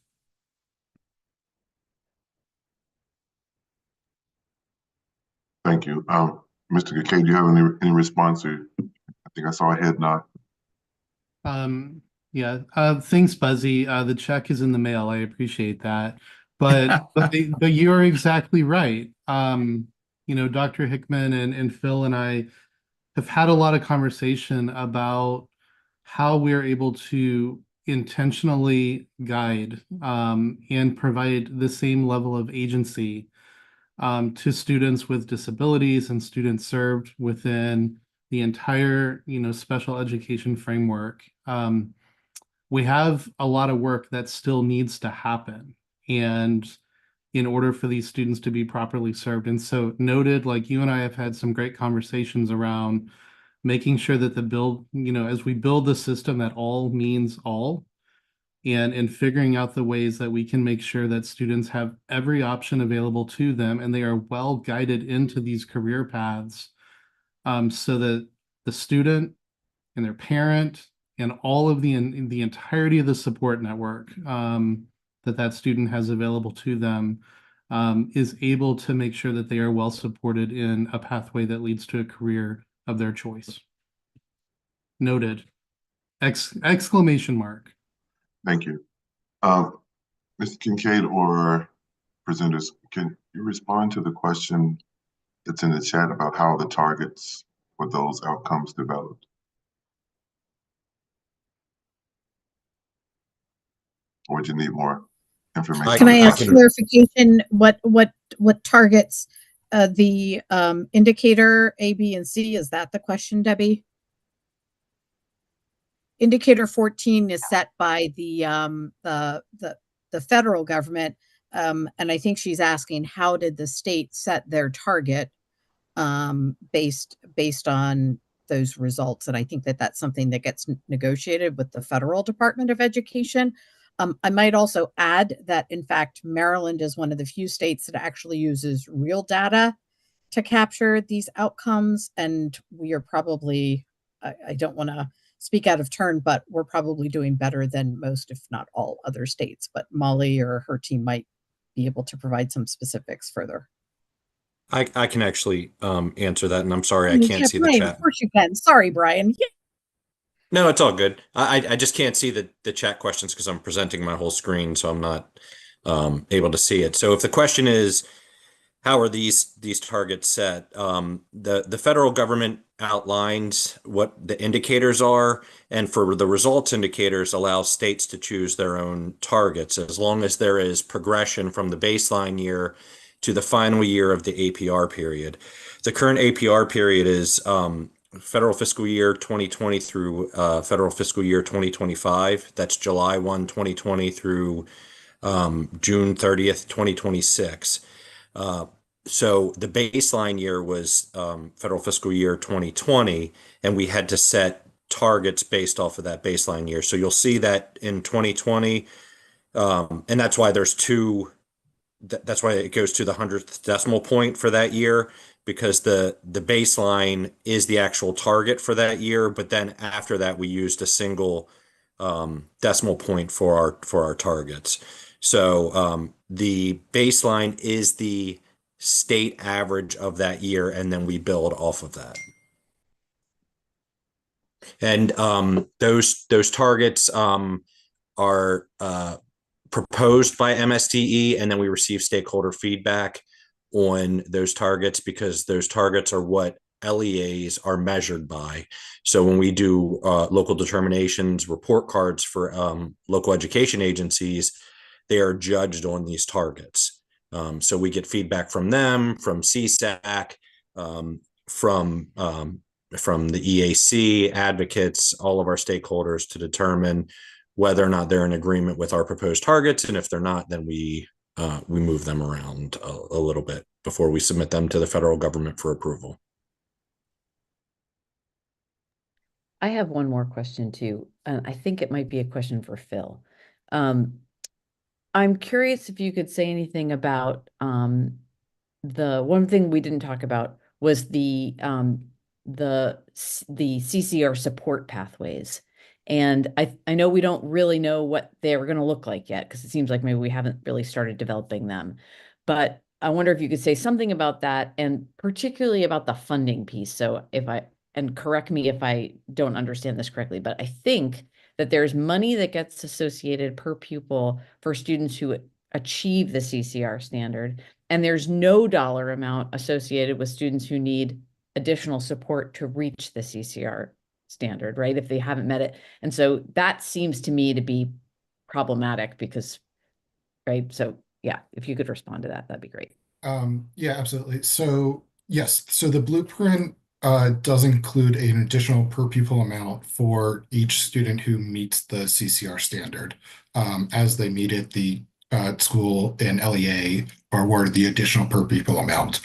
Thank you. Mr. Kincaid, do you have any response? I think I saw a head nod. Yeah, thanks, Buzzy. The check is in the mail. I appreciate that. But you're exactly right. Dr. Hickman and Phil and I have had a lot of conversation about how we're able to intentionally guide and provide the same level of agency to students with disabilities and students served within the entire, special education framework. We have a lot of work that still needs to happen. And in order for these students to be properly served. And so noted, like you and I have had some great conversations around making sure that the build, as we build the system, that all means all, and figuring out the ways that we can make sure that students have every option available to them and they are well guided into these career paths, so that the student and their parent and all of the entirety of the support network that student has available to them is able to make sure that they are well supported in a pathway that leads to a career of their choice. Noted. Exclamation mark. Thank you. Mr. Kincaid or presenters, can you respond to the question that's in the chat about how the targets for those outcomes developed? Or would you need more information? Can I ask clarification? What targets the indicator A, B, and C? Is that the question, Debbie? Indicator 14 is set by the federal government, and I think she's asking how did the state set their target based on those results, and I think that's something that gets negotiated with the federal Department of Education. I might also add that, in fact, Maryland is one of the few states that actually uses real data to capture these outcomes, and we are probably, I don't want to speak out of turn, but we're probably doing better than most, if not all, other states. But Molly or her team might be able to provide some specifics further. I can actually answer that, and I'm sorry I can't see Brian, the chat. of course you can. Sorry, Brian. Yeah. No, it's all good. I just can't see the chat questions because I'm presenting my whole screen, so I'm not able to see it. So if the question is, how are these targets set? The federal government outlines what the indicators are, and for the results indicators allows states to choose their own targets as long as there is progression from the baseline year to the final year of the APR period. The current APR period is federal fiscal year 2020 through federal fiscal year 2025. That's July 1, 2020 through June 30th, 2026. So the baseline year was federal fiscal year 2020, and we had to set targets based off of that baseline year. So you'll see that in 2020, and that's why there's that's why it goes to the 100th decimal point for that year, because the baseline is the actual target for that year. But then after that, we used a single decimal point for our targets. So the baseline is the state average of that year, and then we build off of that. And those targets are proposed by MSDE, and then we receive stakeholder feedback on those targets, because those targets are what LEAs are measured by. So when we do local determinations, report cards for local education agencies, they are judged on these targets. So we get feedback from them, from CSAC, from the EAC, advocates, all of our stakeholders, to determine whether or not they're in agreement with our proposed targets. And if they're not, then we move them around a little bit before we submit them to the federal government for approval. I have one more question too. I think it might be a question for Phil. I'm curious if you could say anything about the one thing we didn't talk about was the CCR support pathways. And I know we don't really know what they're going to look like yet, because it seems like maybe we haven't really started developing them. But I wonder if you could say something about that, and particularly about the funding piece. So and correct me if I don't understand this correctly, but I think that there's money that gets associated per pupil for students who achieve the CCR standard, and there's no dollar amount associated with students who need additional support to reach the CCR standard, right? If they haven't met it. And so that seems to me to be problematic because, right? So yeah, if you could respond to that, that'd be great. Yeah, absolutely. So yes, so the blueprint does include an additional per pupil amount for each student who meets the CCR standard. As they meet it, the school and LEA are awarded the additional per pupil amount.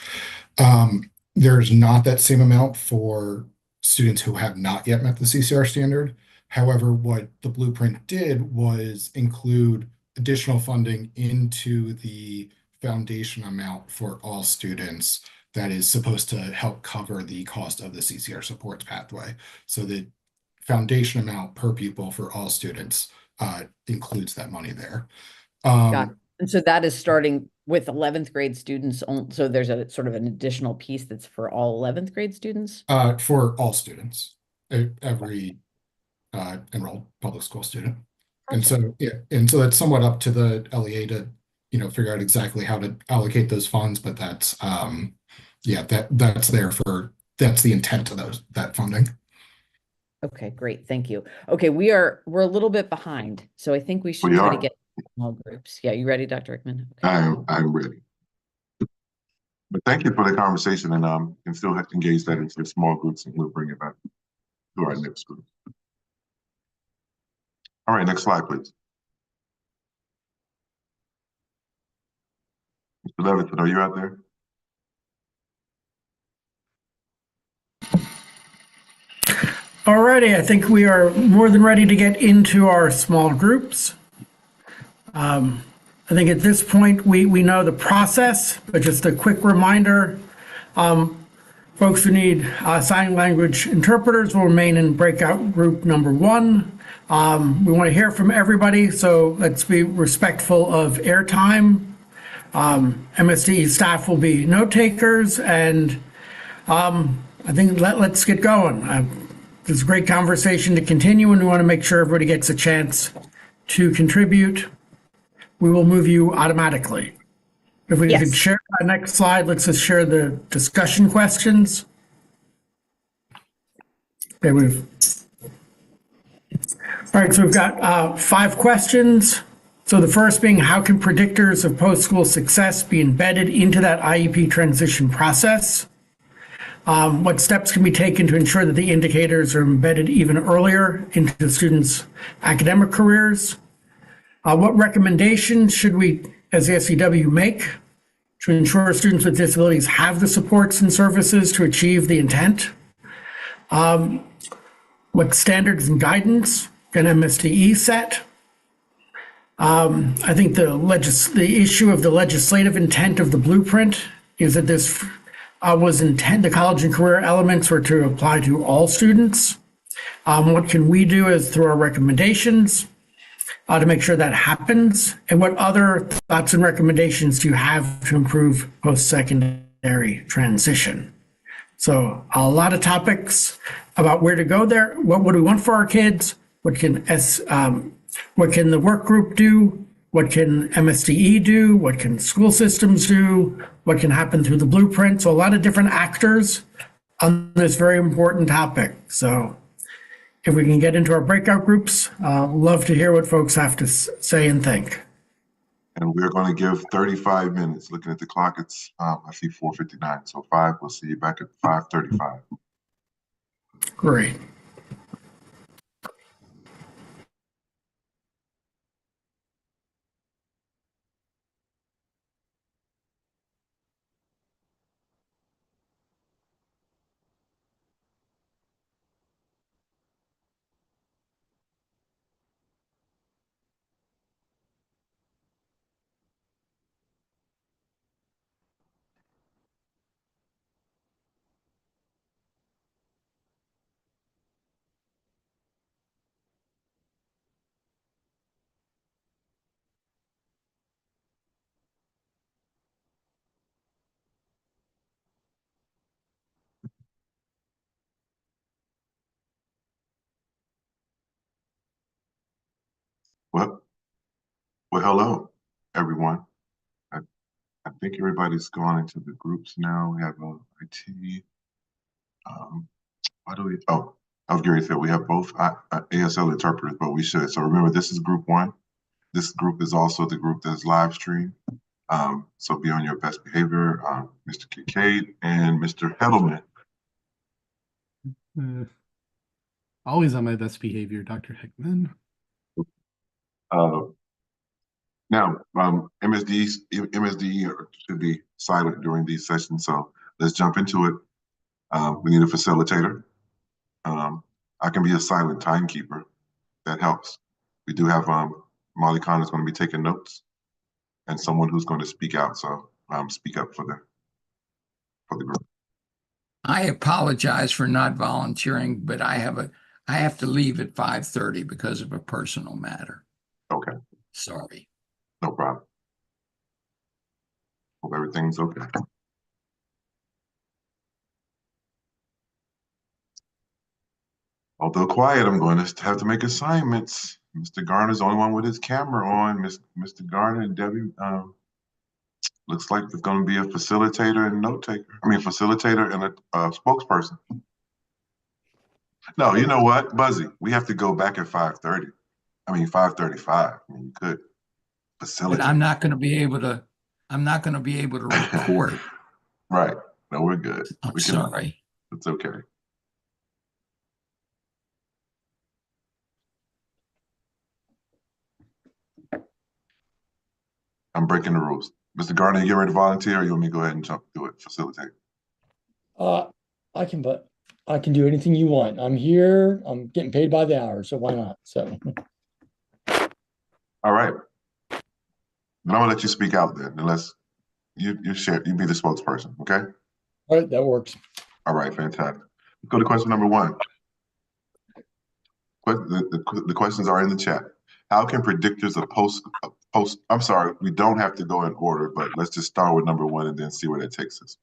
There's not that same amount for students who have not yet met the CCR standard. However, what the blueprint did was include additional funding into the foundation amount for all students that is supposed to help cover the cost of the CCR supports pathway. So the foundation amount per pupil for all students includes that money there. Got it. And so that is starting with 11th grade students. So there's a sort of an additional piece that's for all 11th grade students? For all students, every enrolled public school student. And so, yeah, and so that's somewhat up to the LEA to, figure out exactly how to allocate those funds, but that's, yeah, that's the intent of that funding. Okay, great. Thank you. Okay, we're a little bit behind, so I think we should try to get small groups. Yeah, you ready, Dr. Hickman? Okay. I'm ready. But thank you for the conversation, and can still engage that into small groups, and we'll bring it back to our next group. All right, next slide, please. Mr. Levitt, are you out there? Alrighty, I think we are more than ready to get into our small groups. I think at this point we know the process, but just a quick reminder, folks who need sign language interpreters will remain in breakout group number 1. We want to hear from everybody, so let's be respectful of airtime. MSDE staff will be note takers, and I think let's get going. It's a great conversation to continue, and we want to make sure everybody gets a chance to contribute. We will move you automatically. If we could share the next slide, let's just share the discussion questions. Okay, all right, so we've got 5 questions. So the first being, how can predictors of post-school success be embedded into that IEP transition process? What steps can be taken to ensure that the indicators are embedded even earlier into the students' academic careers? What recommendations should we, as the SCW, make to ensure students with disabilities have the supports and services to achieve the intent? What standards and guidance can MSDE set? I think the issue of the legislative intent of the blueprint is that this was intent, the college and career elements were to apply to all students. What can we do is through our recommendations to make sure that happens? And what other thoughts and recommendations do you have to improve post-secondary transition? So a lot of topics about where to go there. What do we want for our kids? What can the work group do? What can MSDE do? What can school systems do? What can happen through the blueprint? So a lot of different actors on this very important topic. So if we can get into our breakout groups, love to hear what folks have to say and think. And we're going to give 35 minutes. Looking at the clock, it's I see 4:59. So 5. We'll see you back at 5:35. Great. Well, hello. everyone. I, I think everybody's gone into the groups now. We have IT. Why do we? Oh, I was going to say we have both ASL interpreters, but we should. So remember, this is group one. This group is also the group that's live streamed. So be on your best behavior, Mr. Kincaid and Mr. Heddleman. Always on my best behavior, Dr. Hickman. Now, MSDE should be silent during these sessions, so let's jump into it. We need a facilitator. I can be a silent timekeeper. That helps. We do have Molly Khan is going to be taking notes, and someone who's going to speak out. So speak up for the group. I apologize for not volunteering, but I have to leave at 5:30 because of a personal matter. Okay. Sorry. No problem. Hope everything's okay. Although quiet, I'm going to have to make assignments. Mr. Garner's the only one with his camera on. Mr. Garner and Debbie, looks like there's going to be a facilitator and note taker. I mean, facilitator and a spokesperson. No, you know what, Buzzy? We have to go back at 5:30. I mean, 5:35. I mean, you could facilitate. But I'm not going to be able to. I'm not going to be able to record. Right. No, we're good. I'm sorry. It's okay. I'm breaking the rules. Mr. Garner, you get ready to volunteer, or you want me to go ahead and jump through it, facilitate? I can do anything you want. I'm here. I'm getting paid by the hour, so why not? So. All right. Then I'm gonna let you speak out then, unless you be the spokesperson, okay? All right, that works. All right, fantastic. Let's go to question number one. The questions are in the chat. How can predictors of I'm sorry, we don't have to go in order, but let's just start with number one and then see where that takes us.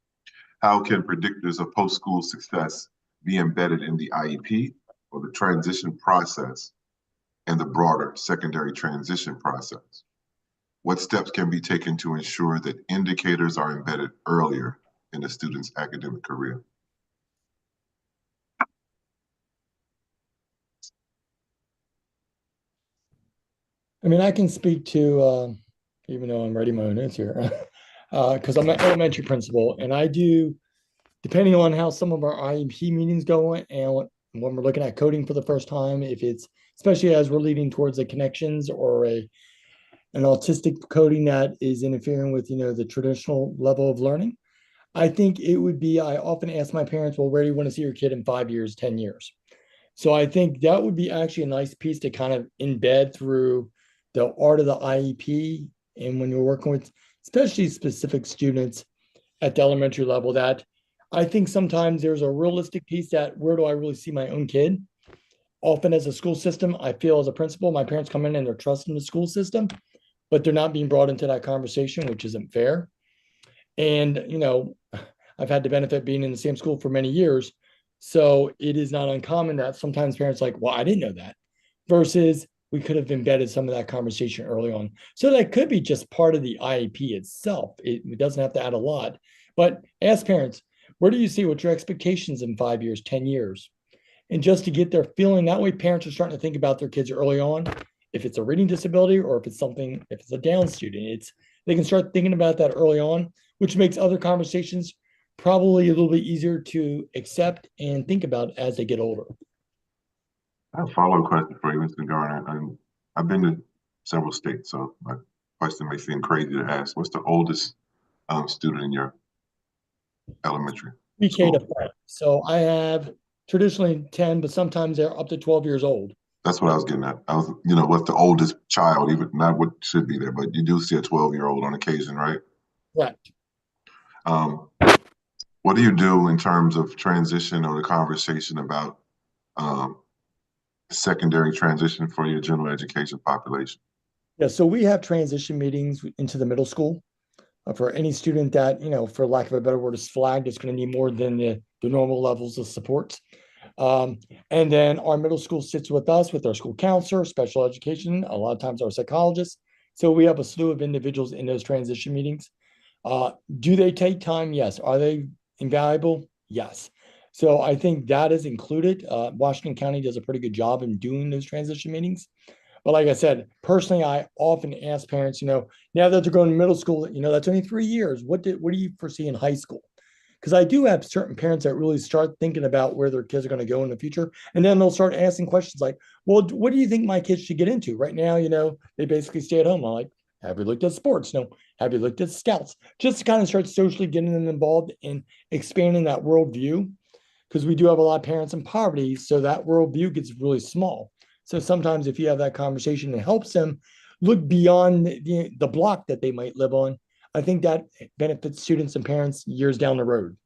How can predictors of post-school success be embedded in the IEP or the transition process and the broader secondary transition process? What steps can be taken to ensure that indicators are embedded earlier in the student's academic career? I mean, I can speak to, even though I'm writing my own notes here, because I'm an elementary principal, and I do, depending on how some of our IEP meetings go, and when we're looking at coding for the first time, if it's, especially as we're leading towards the connections or an autistic coding that is interfering with, the traditional level of learning, I think it would be, I often ask my parents, well, where do you want to see your kid in 5 years, 10 years? So I think that would be actually a nice piece to kind of embed through the art of the IEP. And when you're working with especially specific students at the elementary level, that I think sometimes there's a realistic piece that where do I really see my own kid? Often as a school system, I feel as a principal, my parents come in and they're trusting the school system, but they're not being brought into that conversation, which isn't fair. And, I've had the benefit being in the same school for many years. So it is not uncommon that sometimes parents are like, well, I didn't know that, versus we could have embedded some of that conversation early on. So that could be just part of the IEP itself. It doesn't have to add a lot, but ask parents, where do you see what your expectations in 5 years, 10 years? And just to get their feeling, that way parents are starting to think about their kids early on. If it's a reading disability or if it's a Down student, they can start thinking about that early on, which makes other conversations probably a little bit easier to accept and think about as they get older. I have a follow-up question for you, Mr. Garner. I've been to several states, so my question may seem crazy to ask. What's the oldest student in your elementary? K to 5. So I have traditionally 10, but sometimes they're up to 12 years old. That's what I was getting at. What's the oldest child, even not what should be there, but you do see a 12-year-old on occasion, right? Correct. What do you do in terms of transition or the conversation about secondary transition for your general education population? Yeah, so we have transition meetings into the middle school for any student that, for lack of a better word, is flagged. It's going to need more than the normal levels of support. And then our middle school sits with us, with our school counselor, special education, a lot of times our psychologist, So we have a slew of individuals in those transition meetings. Do they take time? Yes. Are they invaluable? Yes. So I think that is included. Washington County does a pretty good job in doing those transition meetings. But like I said, personally, I often ask parents, now that they're going to middle school, that's only 3 years. What do you foresee in high school? Because I do have certain parents that really start thinking about where their kids are going to go in the future. And then they'll start asking questions like, well, what do you think my kids should get into? Right now, they basically stay at home. I'm like, have you looked at sports? No. Have you looked at scouts? Just to kind of start socially getting them involved in expanding that worldview. Because we do have a lot of parents in poverty, so that worldview gets really small. So sometimes if you have that conversation, it helps them look beyond the block that they might live on. I think that benefits students and parents years down the road.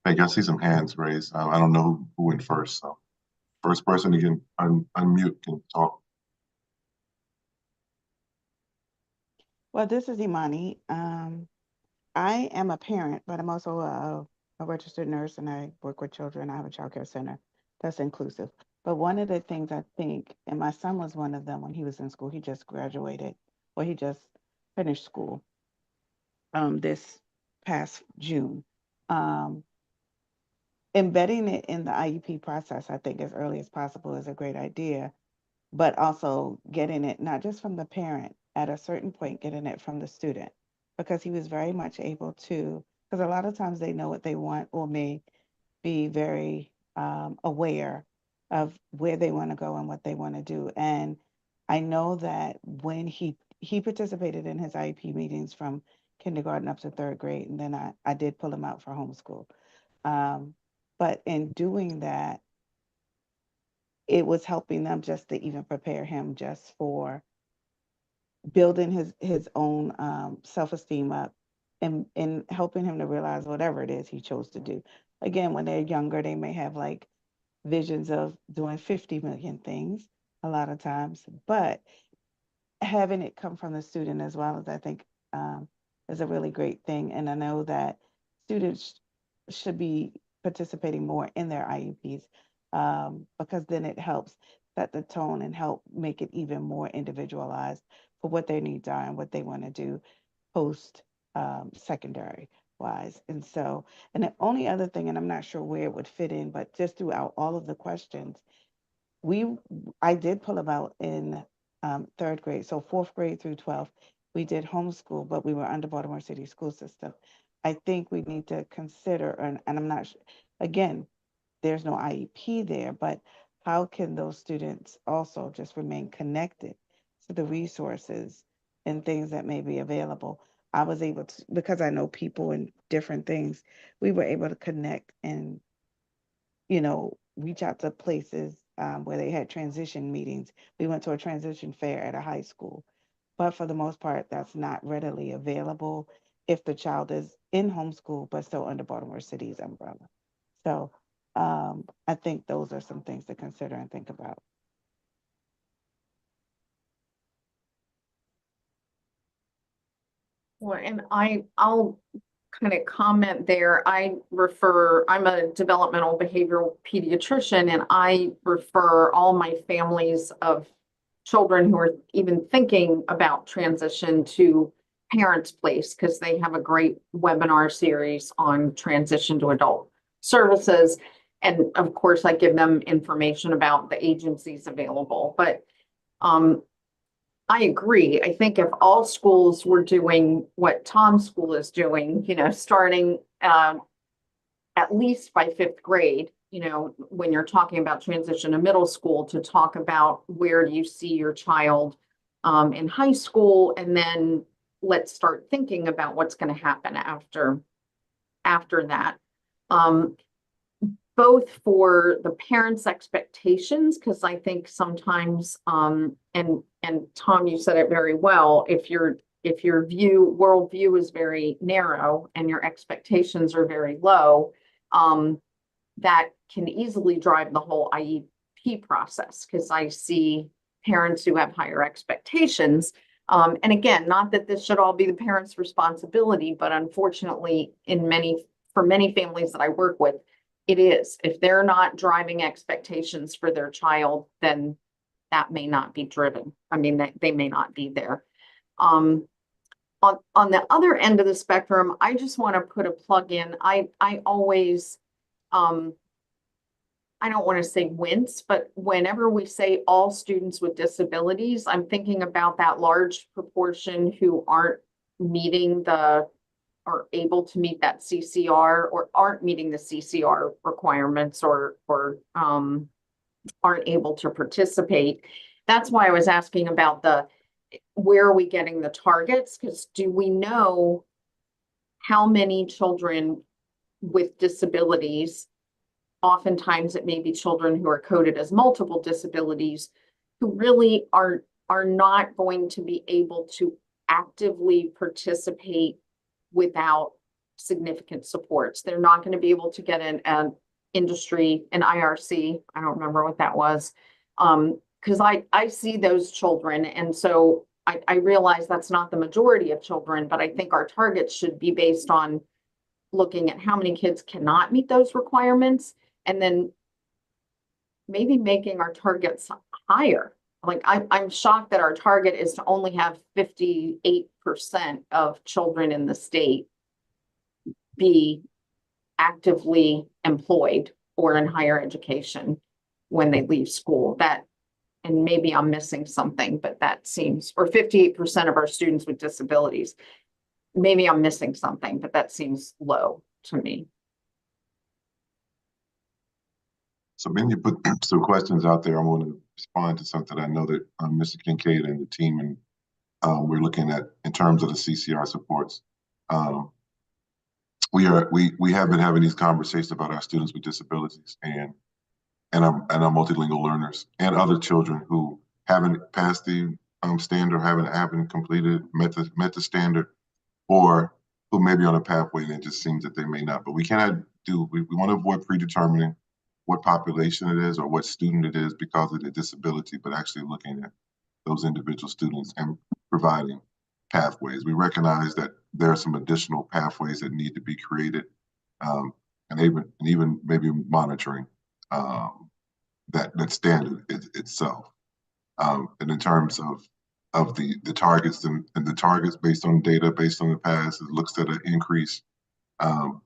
Thank you. I see some hands raised. I don't know who went first. So first person you can unmute can talk. Well, this is Imani. I am a parent, but I'm also a registered nurse and I work with children. I have a childcare center that's inclusive. But one of the things I think, and my son was one of them when he was in school, he just graduated, or he just finished school this past June. Embedding it in the IEP process, I think, as early as possible is a great idea, but also getting it not just from the parent, at a certain point, getting it from the student, because he was very much able to, because a lot of times they know what they want or may be very aware of where they want to go and what they want to do. And I know that when he participated in his IEP meetings from kindergarten up to 3rd grade, and then I did pull him out for homeschool. But in doing that, it was helping them just to even prepare him just for building his own self-esteem up and helping him to realize whatever it is he chose to do. Again, when they're younger, they may have like visions of doing 50 million things a lot of times, but having it come from the student as well, as I think is a really great thing. And I know that students should be participating more in their IEPs because then it helps set the tone and help make it even more individualized for what their needs are and what they want to do post secondary wise. And so, and the only other thing, and I'm not sure where it would fit in, but just throughout all of the questions, I did pull about in 3rd grade. So 4th grade through 12th, we did homeschool, but we were under Baltimore City school system. I think we need to consider, and I'm not sure, again, there's no IEP there, but how can those students also just remain connected to the resources and things that may be available? I was able to, because I know people and different things, we were able to connect and, reach out to places where they had transition meetings. We went to a transition fair at a high school, but for the most part, that's not readily available if the child is in homeschool, but still under Baltimore City's umbrella. So I think those are some things to consider and think about. Well, and I'll kind of comment there. I'm a developmental behavioral pediatrician, and I refer all my families of children who are even thinking about transition to Parents Place, because they have a great webinar series on transition to adult services. And of course, I give them information about the agencies available. But I agree. I think if all schools were doing what Tom's school is doing, starting at least by 5th grade, when you're talking about transition to middle school, to talk about where do you see your child in high school, and then let's start thinking about what's going to happen after that. Both for the parents' expectations, because I think sometimes, and Tom, you said it very well, if your worldview is very narrow and your expectations are very low, that can easily drive the whole IEP process, because I see parents who have higher expectations. And again, not that this should all be the parents' responsibility, but unfortunately, for many families that I work with, it is. If they're not driving expectations for their child, then that may not be driven. I mean, they may not be there. On the other end of the spectrum, I just want to put a plug in. I always, I don't want to say wince, but whenever we say all students with disabilities, I'm thinking about that large proportion who aren't meeting or able to meet that CCR or aren't meeting the CCR requirements or aren't able to participate. That's why I was asking about where are we getting the targets? Because do we know how many children with disabilities, oftentimes it may be children who are coded as multiple disabilities, who really are not going to be able to actively participate without significant supports. They're not going to be able to get an industry, an IRC. I don't remember what that was. Because I see those children. And so I realize that's not the majority of children, but I think our targets should be based on looking at how many kids cannot meet those requirements and then maybe making our targets higher. Like I'm shocked that our target is to only have 58% of children in the state be actively employed or in higher education when they leave school. And maybe I'm missing something, but that seems, or 58% of our students with disabilities. Maybe I'm missing something, but that seems low to me. So Ben, you put some questions out there. I want to respond to something I know that Mr. Kincaid and the team and we're looking at in terms of the CCR supports. We have been having these conversations about our students with disabilities and our multilingual learners and other children who haven't passed the standard, haven't completed, met the standard, or who may be on a pathway and it just seems that they may not. But we cannot we want to avoid predetermining what population it is or what student it is because of their disability, but actually looking at those individual students and providing pathways. We recognize that there are some additional pathways that need to be created, and even maybe monitoring that standard itself. And in terms of the targets and the targets based on data, based on the past, it looks at an increase. And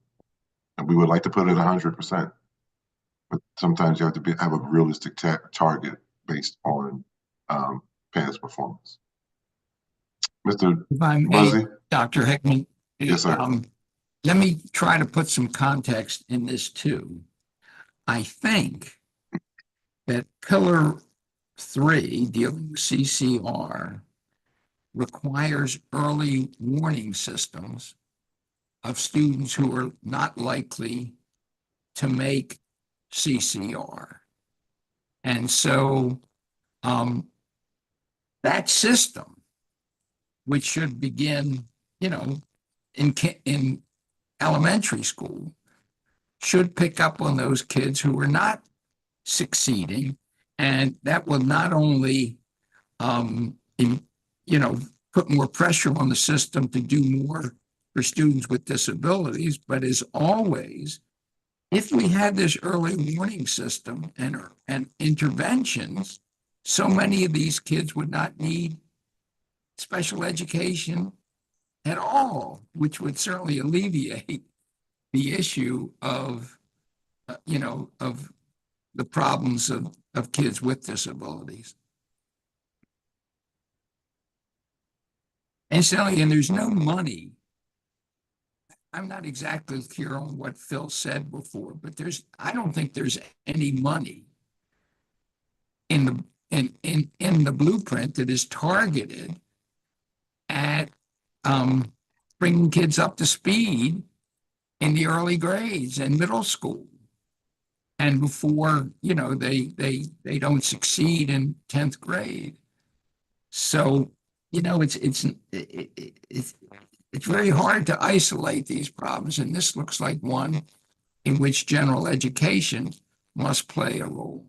we would like to put it at 100%. But sometimes you have to have a realistic target based on past performance. Mr. If I may, Buzzy? Dr. Hickman, Yes, sir. let me try to put some context in this too. I think that Pillar 3, dealing with CCR, requires early warning systems of students who are not likely to make CCR. And so that system, which should begin, in elementary school, should pick up on those kids who are not succeeding. And that will not only, put more pressure on the system to do more for students with disabilities, but as always, if we had this early warning system and interventions, so many of these kids would not need special education at all, which would certainly alleviate the issue of the problems of kids with disabilities. Incidentally, and there's no money. I'm not exactly clear on what Phil said before, but I don't think there's any money in the blueprint that is targeted at bringing kids up to speed in the early grades and middle school, and before they don't succeed in 10th grade. So it's very hard to isolate these problems, and this looks like one in which general education must play a role.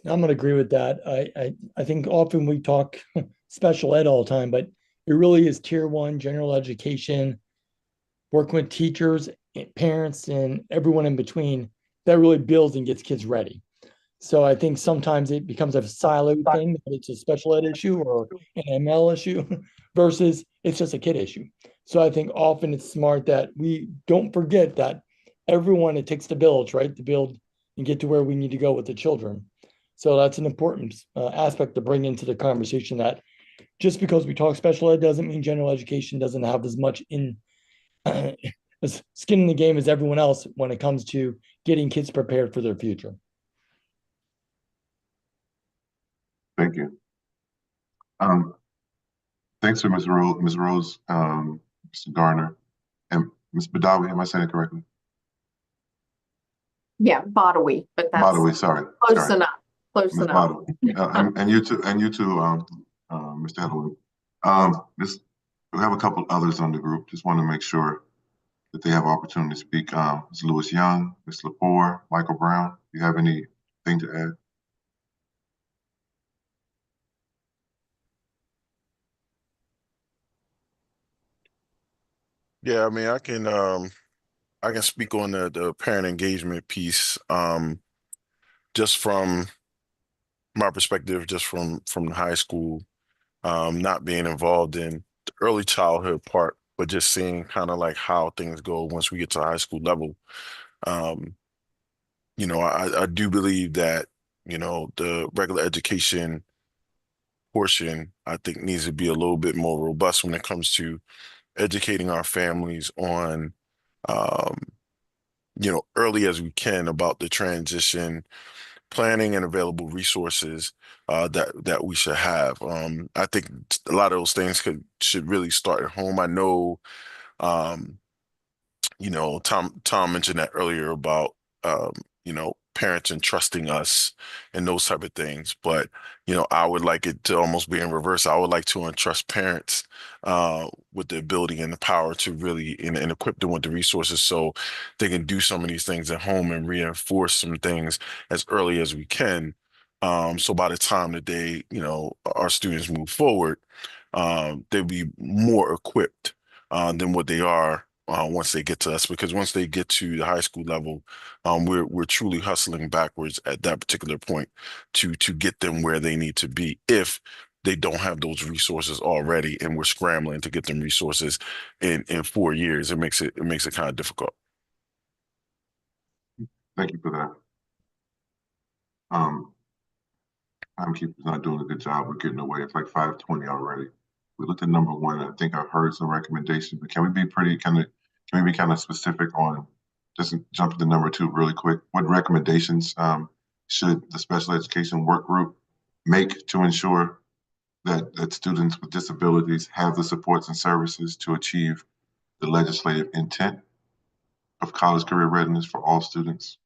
I'm gonna agree with that. I think often we talk special ed all the time, but it really is tier one general education, working with teachers, parents, and everyone in between that really builds and gets kids ready. So I think sometimes it becomes a siloed thing, that it's a special ed issue or an ML issue versus it's just a kid issue. So I think often it's smart that we don't forget that everyone, it takes the village, right, to build and get to where we need to go with the children. So that's an important aspect to bring into the conversation, that just because we talk special ed doesn't mean general education doesn't have as much in as skin in the game as everyone else when it comes to getting kids prepared for their future. Thank you. Thanks to Ms. Rose, Mr. Garner, and Ms. Badawi. Am I saying it correctly? Yeah, Badawi, but that's Badawi, sorry. close enough. Close Ms. enough. Badawi. And you too, Mr. Heatherly. We have a couple others on the group. Just want to make sure that they have opportunity to speak. Ms. Lewis Young, Ms. Lepore, Michael Brown. Do you have anything to add? Yeah, I mean, I can speak on the parent engagement piece, just from my perspective, just from the high school, not being involved in the early childhood part, but just seeing kind of like how things go once we get to high school level. Um, I do believe that, the regular education portion, I think, needs to be a little bit more robust when it comes to educating our families on, um, early as we can about the transition planning and available resources that we should have. I think a lot of those things should really start at home. I know, um, Tom mentioned that earlier about parents entrusting us and those type of things. But I would like it to almost be in reverse. I would like to entrust parents with the ability and the power to really and equip them with the resources so they can do some of these things at home and reinforce some things as early as we can. So by the time that our students move forward, they'll be more equipped than what they are once they get to us, because once they get to the high school level, we're truly hustling backwards at that particular point to get them where they need to be if they don't have those resources already, and we're scrambling to get them resources in 4 years. It makes it kind of difficult. Thank you for that. Timekeeper's not doing a good job. We're getting away. It's like 5:20 already. We looked at number one. I think I've heard some recommendations, but can we be kind of specific on, just jump to number two really quick? What recommendations should the special education work group make to ensure that students with disabilities have the supports and services to achieve the legislative intent of college career readiness for all students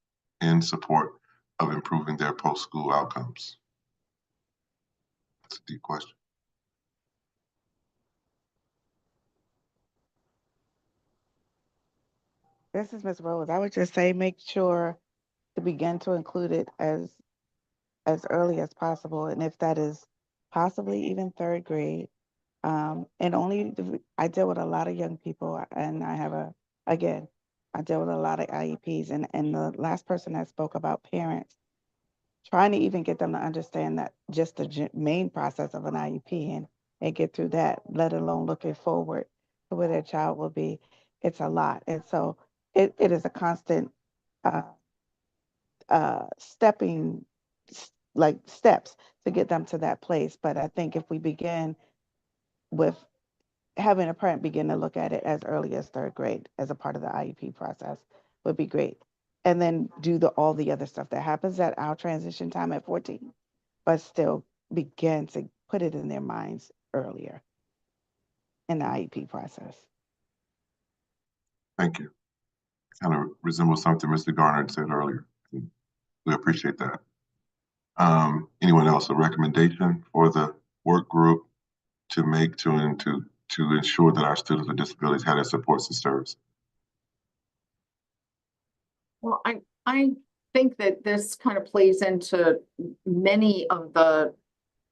in support of improving their post-school outcomes? That's a deep question. This is Ms. Rose. I would just say make sure to begin to include it as early as possible, and if that is possibly even third grade. And I deal with a lot of young people, and I deal with a lot of IEPs, and the last person that spoke about parents, trying to even get them to understand that just the main process of an IEP and get through that, let alone looking forward to where their child will be, it's a lot. And so it is a constant uh, stepping, like steps to get them to that place. But I think if we begin with having a parent begin to look at it as early as third grade as a part of the IEP process would be great. And then do all the other stuff that happens at our transition time at 14, but still begin to put it in their minds earlier in the IEP process. Thank you. Kind of resembles something Mr. Garner said earlier. We appreciate that. Anyone else, a recommendation for the work group to make to ensure that our students with disabilities have their supports and services? Well, I think that this kind of plays into many of the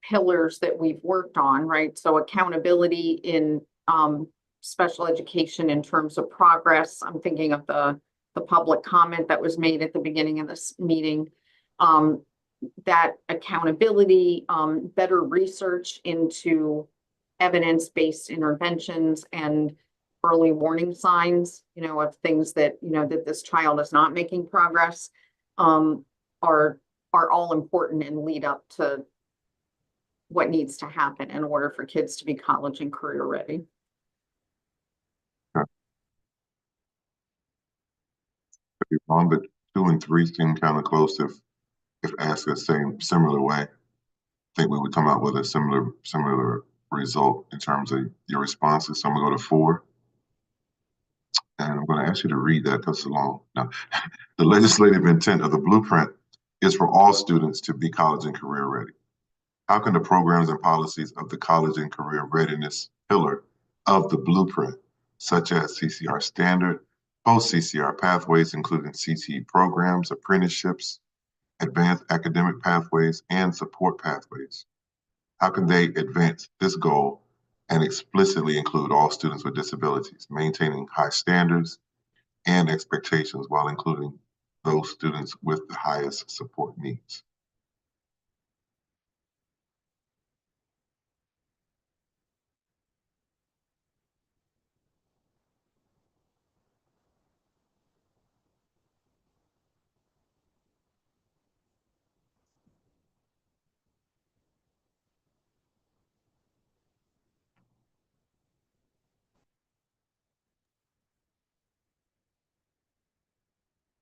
pillars that we've worked on, right? So accountability in special education in terms of progress. I'm thinking of the public comment that was made at the beginning of this meeting. That accountability, better research into evidence-based interventions and early warning signs, of things that, that this child is not making progress, are all important and lead up to what needs to happen in order for kids to be college and career ready. Wrong, but 2 and 3 seem kind of close if asked the similar way. I think we would come out with a similar result in terms of your responses. So I'm gonna go to 4. And I'm going to ask you to read that because it's long. Now, the legislative intent of the blueprint is for all students to be college and career ready. How can the programs and policies of the college and career readiness pillar of the blueprint, such as CCR standard, post-CCR pathways, including CTE programs, apprenticeships, advanced academic pathways, and support pathways, how can they advance this goal and explicitly include all students with disabilities, maintaining high standards and expectations while including those students with the highest support needs?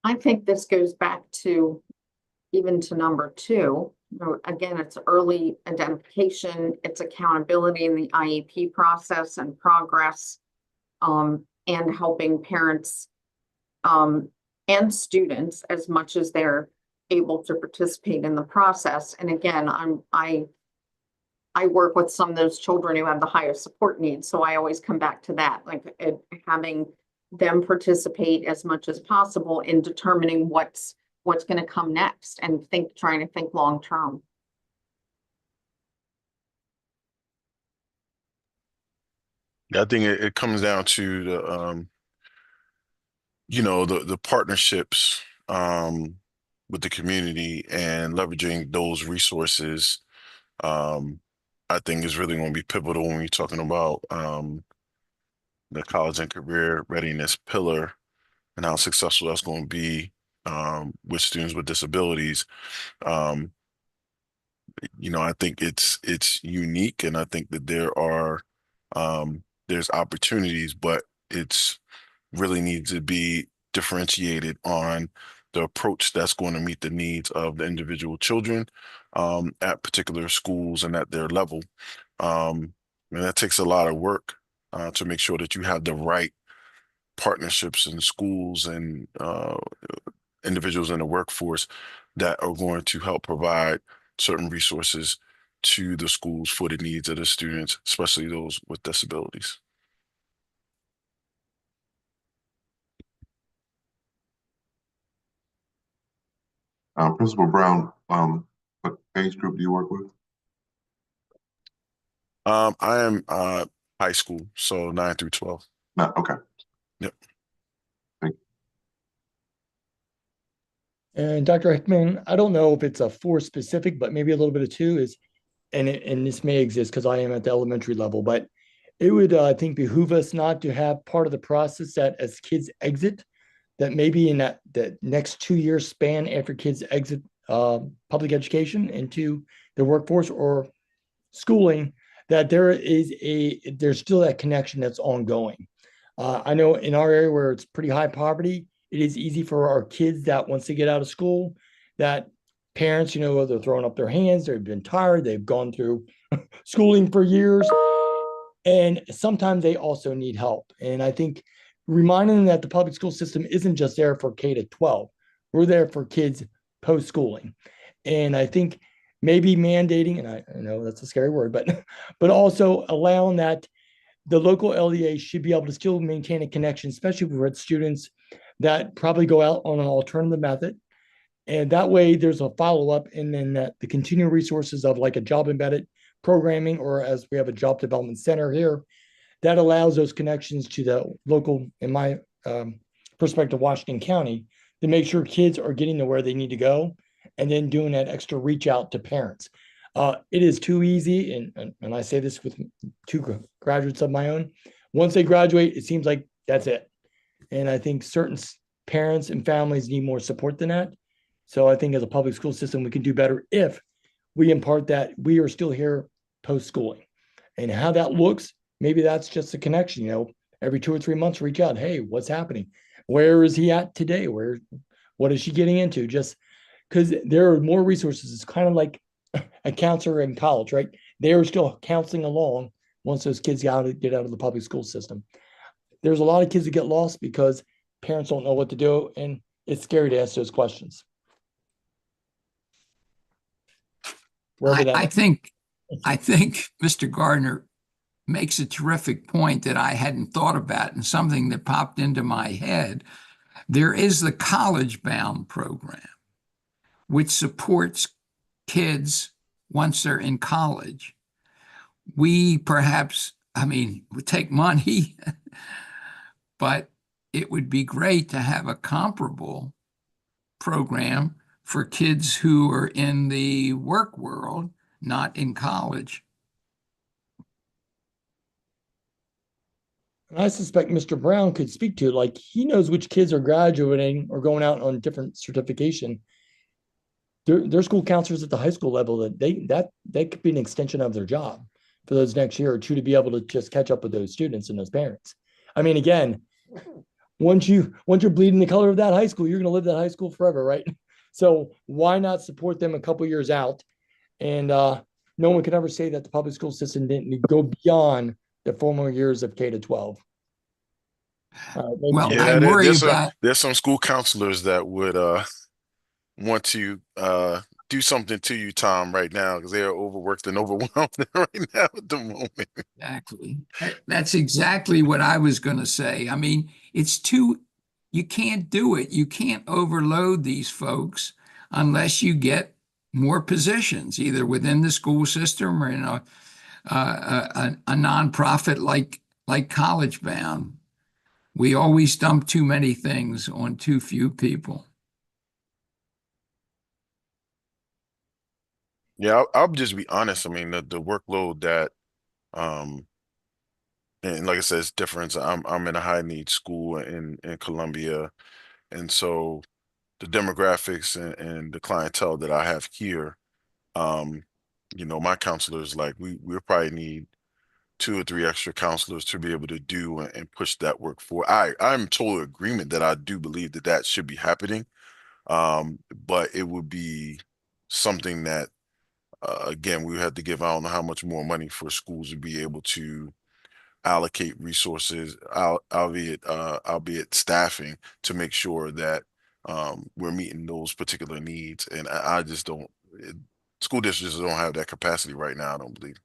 I think this goes back to even to number 2. Again, it's early identification, it's accountability in the IEP process and progress, and helping parents and students as much as they're able to participate in the process. And again, I work with some of those children who have the highest support needs, so I always come back to that, like having them participate as much as possible in determining what's going to come next and trying to think long term. Yeah, I think it comes down to the partnerships with the community and leveraging those resources. I think is really going to be pivotal when you're talking about the college and career readiness pillar and how successful that's going to be with students with disabilities. I think it's unique, and I think that there's opportunities, but it's really needs to be differentiated on the approach that's going to meet the needs of the individual children at particular schools and at their level. And that takes a lot of work to make sure that you have the right partnerships in schools and individuals in the workforce that are going to help provide certain resources to the schools for the needs of the students, especially those with disabilities. Principal Brown, what age group do you work with? I am high school, so 9 through 12. No, okay. Yep. And Dr. Hickman, I don't know if it's a 4 specific, but maybe a little bit of 2 is, and this may exist because I am at the elementary level, but it would, I think, behoove us not to have part of the process that as kids exit, that maybe in that next 2-year span after kids exit public education into the workforce or schooling, that there's still that connection that's ongoing. I know in our area where it's pretty high poverty, it is easy for our kids that once they get out of school, that parents, they're throwing up their hands, they've been tired, they've gone through schooling for years, and sometimes they also need help. And I think reminding them that the public school system isn't just there for K to 12, we're there for kids post-schooling. And I think maybe mandating, and I know that's a scary word, but also allowing that the local LEA should be able to still maintain a connection, especially with students that probably go out on an alternative method And that way there's a follow-up, and then the continuing resources of like a job embedded programming, or as we have a job development center here, that allows those connections to the local, in my perspective, Washington County, to make sure kids are getting to where they need to go, and then doing that extra reach out to parents. It is too easy, and I say this with two graduates of my own. Once they graduate, it seems like that's it. And I think certain parents and families need more support than that. So I think as a public school system, we can do better if we impart that we are still here post-schooling. And how that looks, maybe that's just a connection, every 2 or 3 months, reach out. Hey, what's happening? Where is he at today? What is she getting into? Just because there are more resources. It's kind of like a counselor in college, right? They are still counseling along once those kids get out of the public school system. There's a lot of kids that get lost because parents don't know what to do, and it's scary to ask those questions. I think Mr. Gardner makes a terrific point that I hadn't thought about, and something that popped into my head. There is the College Bound program, which supports kids once they're in college. We perhaps, we take money, but it would be great to have a comparable program for kids who are in the work world, not in college. And I suspect Mr. Brown could speak to it. Like, he knows which kids are graduating or going out on different certification. Their school counselors at the high school level, that could be an extension of their job for those next year or two, to be able to just catch up with those students and those parents. Again, once you're bleeding the color of that high school, you're going to live that high school forever, right? So why not support them a couple years out? And no one can ever say that the public school system didn't go beyond the formal years of K to 12. Well, Yeah, I worry about. There's some school counselors that would want to do something to you, Tom, right now, because they are overworked and overwhelmed right now at the moment. Exactly. That's exactly what I was going to say. You can't do it. You can't overload these folks unless you get more positions, either within the school system or in a nonprofit like College Bound. We always dump too many things on too few people. Yeah, I'll just be honest. The workload that, and like I said, it's different. I'm in a high need school in Columbia, and so the demographics and the clientele that I have here, my counselors, like we'll probably need 2 or 3 extra counselors to be able to do and push that work forward. I'm in total agreement that I do believe that should be happening, but it would be something that. Again, we have to give, I don't know how much more money for schools to be able to allocate resources, albeit staffing, to make sure that we're meeting those particular needs. And I just don't, school districts don't have that capacity right now, I don't believe.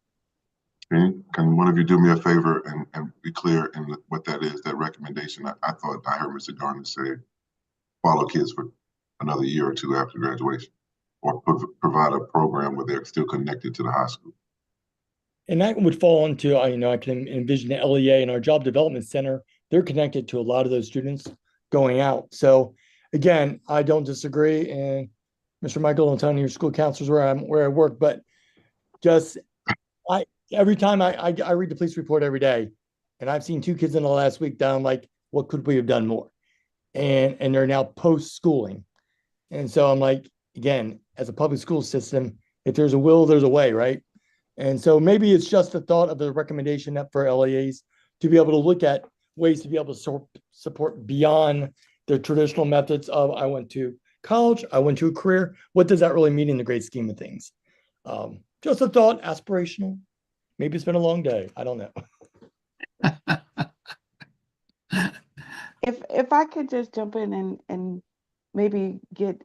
Can one of you do me a favor and be clear in what that is, that recommendation? I thought I heard Mr. Garner say follow kids for another year or two after graduation, or provide a program where they're still connected to the high school. And that would fall into, I can envision the LEA and our job development center. They're connected to a lot of those students going out. So again, I don't disagree. And Mr. Michael, I'm telling you, your school counselors where I work, but just every time I read the police report every day, and I've seen 2 kids in the last week that I'm like, what could we have done more? And they're now post-schooling. And so I'm like, again, as a public school system, if there's a will, there's a way, right? And so maybe it's just a thought of the recommendation that for LEAs to be able to look at ways to be able to support beyond the traditional methods of I went to college, I went to a career. What does that really mean in the great scheme of things? Just a thought, aspirational. Maybe it's been a long day. I don't know. If I could just jump in and maybe get,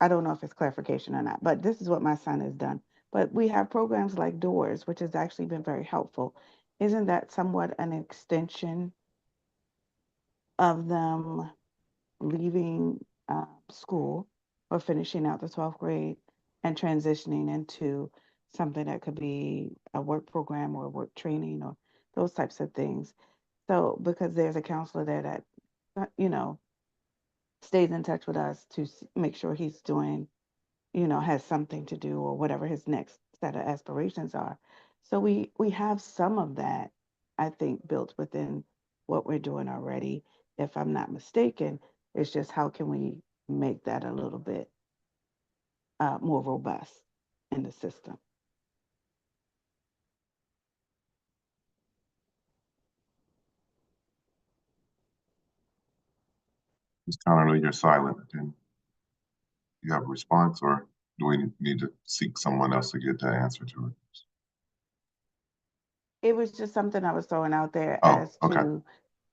I don't know if it's clarification or not, but this is what my son has done. But we have programs like Doors, which has actually been very helpful. Isn't that somewhat an extension of them leaving school or finishing out the 12th grade and transitioning into something that could be a work program or work training or those types of things. So because there's a counselor there that, stays in touch with us to make sure he's doing, has something to do or whatever his next set of aspirations are. So we have some of that, I think, built within what we're doing already. If I'm not mistaken, it's just how can we make that a little bit more robust in the system. Ms. Connerly, you're silent. Do you have a response, or do we need to seek someone else to get that answer to it? It was just something I was throwing out there Oh, as okay. to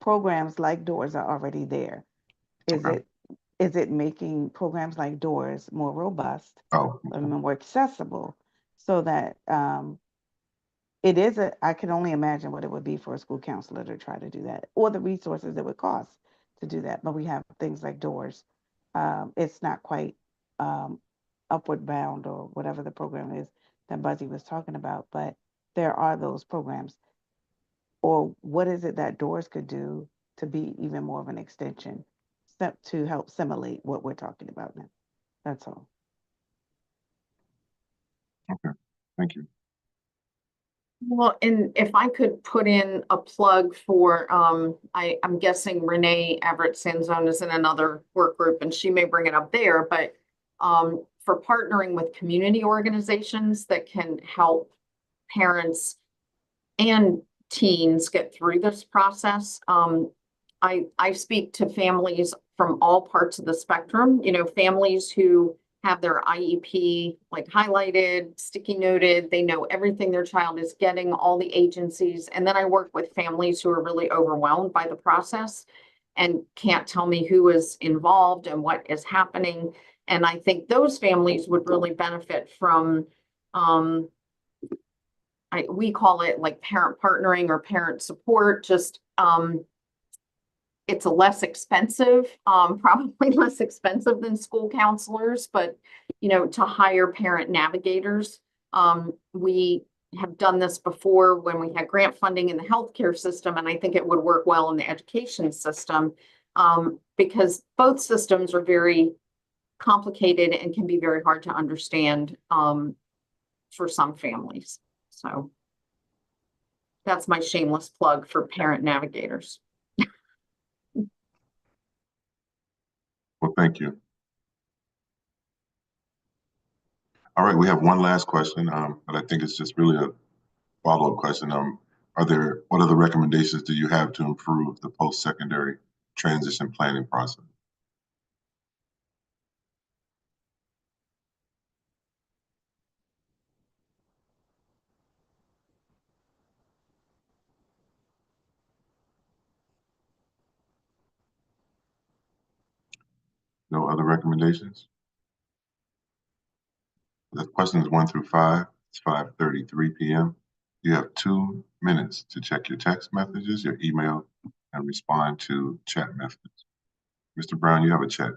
programs like Doors are already there. Is Okay. it making programs like Doors more robust, Oh, more accessible, so that I can only imagine what it would be for a school counselor to try to do that, or the resources it would cost to do that. But we have things like Doors. It's not quite upward bound or whatever the program is that Buzzy was talking about, but there are those programs. Or what is it that Doors could do to be even more of an extension, step to help simulate what we're talking about now? That's all. okay. Thank you. Well, and if I could put in a plug for, I'm guessing Renee Everett Sanzone is in another work group and she may bring it up there, but for partnering with community organizations that can help parents and teens get through this process. I speak to families from all parts of the spectrum, families who have their IEP like highlighted, sticky noted, they know everything their child is getting, all the agencies. And then I work with families who are really overwhelmed by the process and can't tell me who is involved and what is happening. And I think those families would really benefit from we call it like parent partnering or parent support, just it's a less expensive, probably less expensive than school counselors, but to hire parent navigators. We have done this before when we had grant funding in the healthcare system, and I think it would work well in the education system, because both systems are very complicated and can be very hard to understand for some families. So that's my shameless plug for parent navigators. Well, thank you. All right, we have one last question, but I think it's just really a follow-up question. What other recommendations do you have to improve the post-secondary transition planning process? No other recommendations? The questions 1 through 5. It's 5:33 p.m. You have 2 minutes to check your text messages, your email, and respond to chat messages. Mr. Brown, you have a chat.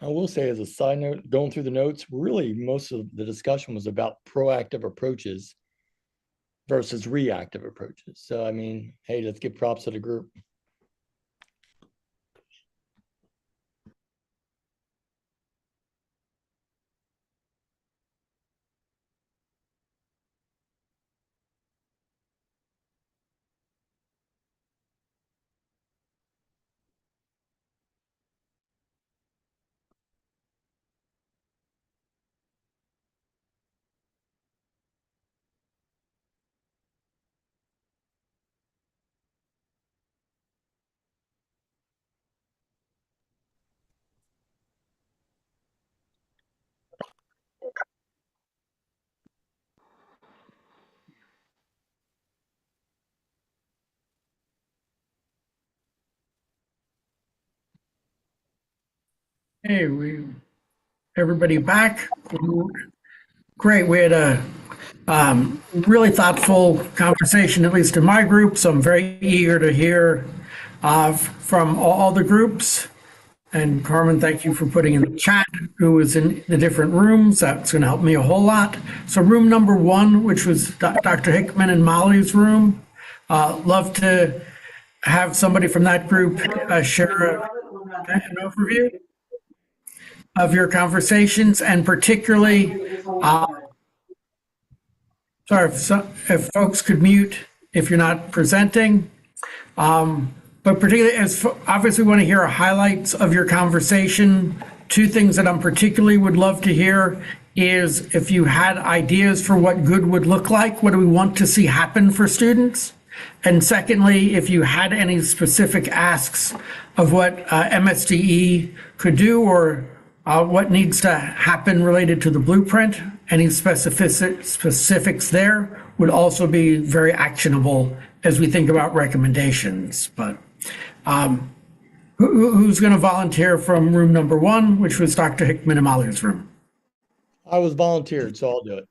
I will say as a side note, going through the notes, really most of the discussion was about proactive approaches versus reactive approaches. So, I mean, hey, let's give props to the group. Hey, everybody back? Great. We had a really thoughtful conversation, at least in my group. So I'm very eager to hear from all the groups. And Carmen, thank you for putting in the chat who was in the different rooms. That's going to help me a whole lot. So room number 1, which was Dr. Hickman and Molly's room. Love to have somebody from that group share an overview of your conversations, and particularly, sorry, if folks could mute if you're not presenting. But particularly, as obviously want to hear highlights of your conversation. 2 things that I'm particularly would love to hear is if you had ideas for what good would look like, what do we want to see happen for students? And secondly, if you had any specific asks of what MSDE could do, or what needs to happen related to the blueprint, any specifics there would also be very actionable as we think about recommendations. But who's going to volunteer from room number 1, which was Dr. Hickman and Molly's room? I was volunteered, so I'll do it.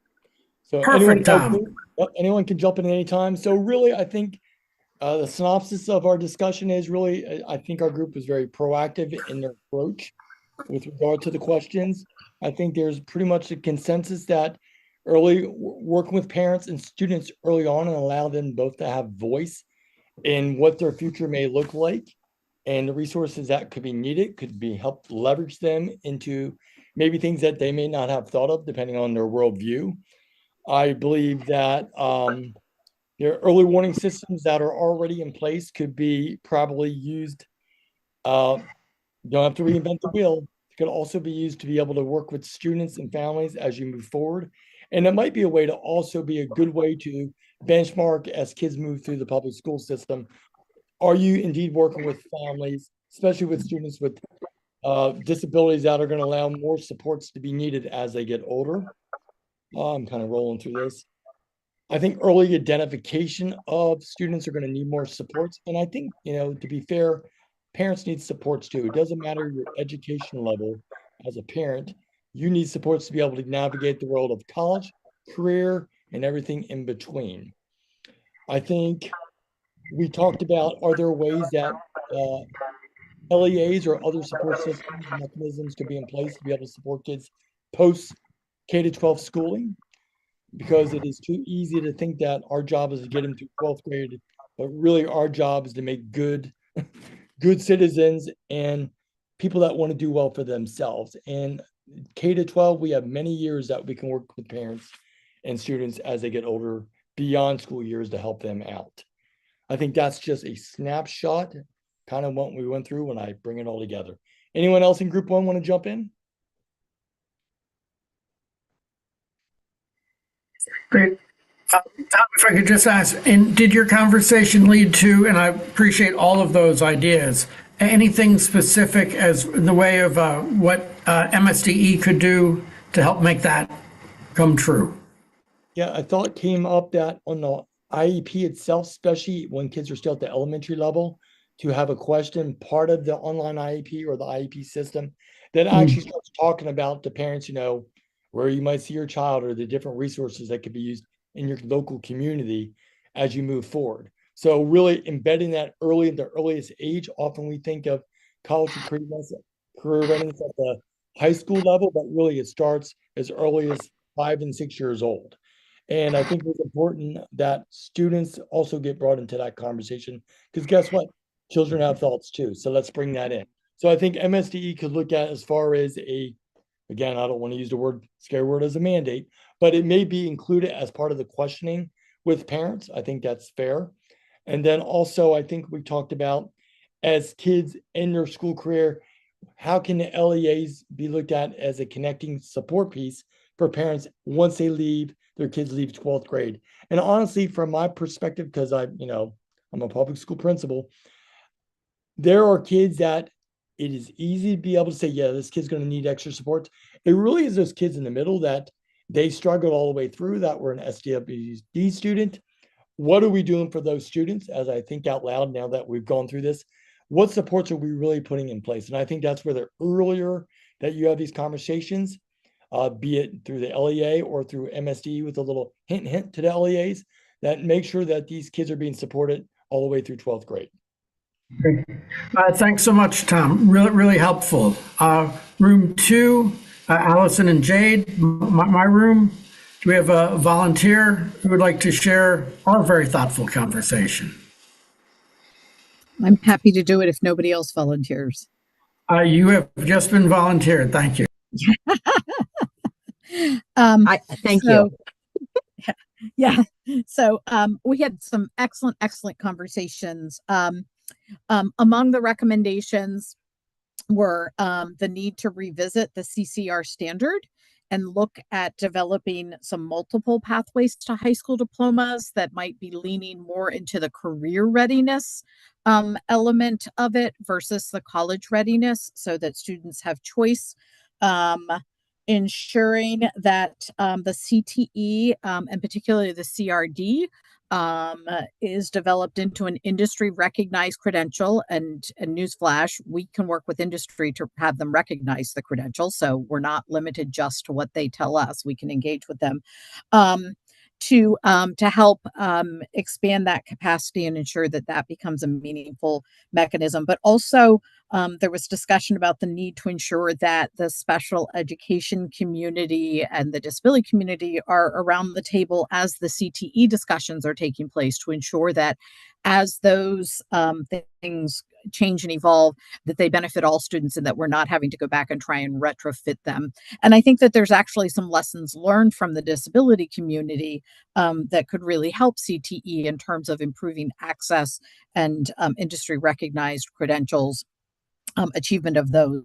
So Perfect, Tom. Anyone can jump in at any time. So really, I think the synopsis of our discussion is really, I think our group was very proactive in their approach with regard to the questions. I think there's pretty much a consensus that working with parents and students early on and allow them both to have voice in what their future may look like, and the resources that could be needed could be helped leverage them into maybe things that they may not have thought of depending on their worldview. I believe that their early warning systems that are already in place could be probably used. You don't have to reinvent the wheel. It could also be used to be able to work with students and families as you move forward. And it might be a way to also be a good way to benchmark as kids move through the public school system. Are you indeed working with families, especially with students with disabilities that are going to allow more supports to be needed as they get older? I'm kind of rolling through this. I think early identification of students are going to need more supports. And I think, to be fair, parents need supports too. It doesn't matter your education level as a parent, you need supports to be able to navigate the world of college, career, and everything in between. I think we talked about, are there ways that LEAs or other support systems and mechanisms could be in place to be able to support kids post K-12 schooling? Because it is too easy to think that our job is to get them through 12th grade, but really our job is to make good citizens and people that want to do well for themselves. And K-12, we have many years that we can work with parents and students as they get older beyond school years to help them out. I think that's just a snapshot, kind of what we went through when I bring it all together. Anyone else in group 1 want to jump in? Great. Tom, if I could just ask, and did your conversation lead to, and I appreciate all of those ideas, anything specific as in the way of what MSDE could do to help make that come true? Yeah, I thought it came up that on the IEP itself, especially when kids are still at the elementary level, to have a question, part of the online IEP or the IEP system that actually starts talking about the parents, where you might see your child or the different resources that could be used in your local community as you move forward. So really embedding that early in the earliest age. Often we think of college and career readiness at the high school level, but really it starts as early as 5 and 6 years old. And I think it's important that students also get brought into that conversation, because guess what? Children have thoughts too. So let's bring that in. So I think MSDE could look at as far as again, I don't want to use the word scary word as a mandate, but it may be included as part of the questioning with parents. I think that's fair. And then also, I think we talked about as kids in their school career, how can the LEAs be looked at as a connecting support piece for parents once they leave, their kids leave 12th grade? And honestly, from my perspective, because I'm a public school principal, there are kids that it is easy to be able to say, yeah, this kid's going to need extra support. It really is those kids in the middle that they struggled all the way through, that were an SDWD student. What are we doing for those students? As I think out loud now that we've gone through this, what supports are we really putting in place? And I think that's where the earlier that you have these conversations, be it through the LEA or through MSD with a little hint to the LEAs, that make sure that these kids are being supported all the way through 12th grade. Great. Thanks so much, Tom. Really, really helpful. Room 2, Allison and Jade, my room. Do we have a volunteer who would like to share our very thoughtful conversation? I'm happy to do it if nobody else volunteers. You have just been volunteered. Thank you. Thank you. Yeah. So we had some excellent conversations. Among the recommendations were the need to revisit the CCR standard and look at developing some multiple pathways to high school diplomas that might be leaning more into the career readiness element of it versus the college readiness, so that students have choice. Ensuring that the CTE and particularly the CRD is developed into an industry recognized credential, and newsflash, we can work with industry to have them recognize the credential. So we're not limited just to what they tell us. We can engage with them to help expand that capacity and ensure that that becomes a meaningful mechanism. But also there was discussion about the need to ensure that the special education community and the disability community are around the table as the CTE discussions are taking place, to ensure that as those things change and evolve, that they benefit all students and that we're not having to go back and try and retrofit them. And I think that there's actually some lessons learned from the disability community that could really help CTE in terms of improving access and industry recognized credentials, achievement of those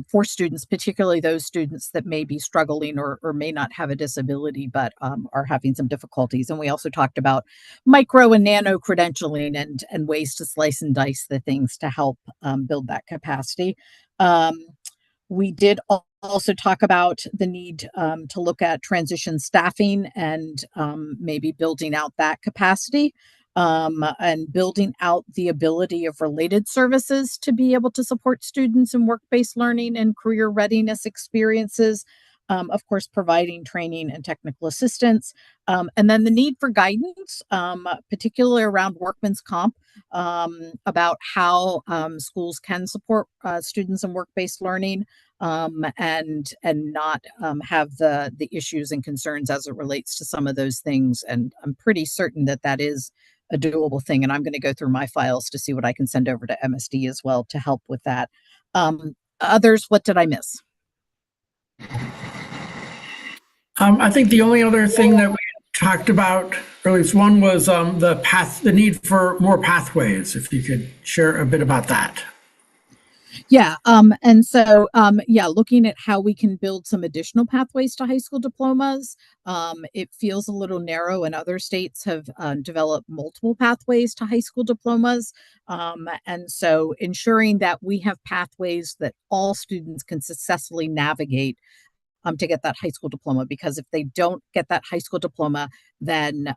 for students, particularly those students that may be struggling or may not have a disability, but are having some difficulties. And we also talked about micro and nano credentialing and ways to slice and dice the things to help build that capacity. We did also talk about the need to look at transition staffing and maybe building out that capacity. And building out the ability of related services to be able to support students in work-based learning and career readiness experiences. Of course, providing training and technical assistance. And then the need for guidance, particularly around workman's comp, about how schools can support students in work-based learning and not have the issues and concerns as it relates to some of those things. And I'm pretty certain that that is a doable thing. And I'm going to go through my files to see what I can send over to MSD as well to help with that. Others, what did I miss? I think the only other thing that we talked about, or at least one, was the need for more pathways. If you could share a bit about that. Yeah. And so, looking at how we can build some additional pathways to high school diplomas. It feels a little narrow, and other states have developed multiple pathways to high school diplomas. And so ensuring that we have pathways that all students can successfully navigate to get that high school diploma, because if they don't get that high school diploma, then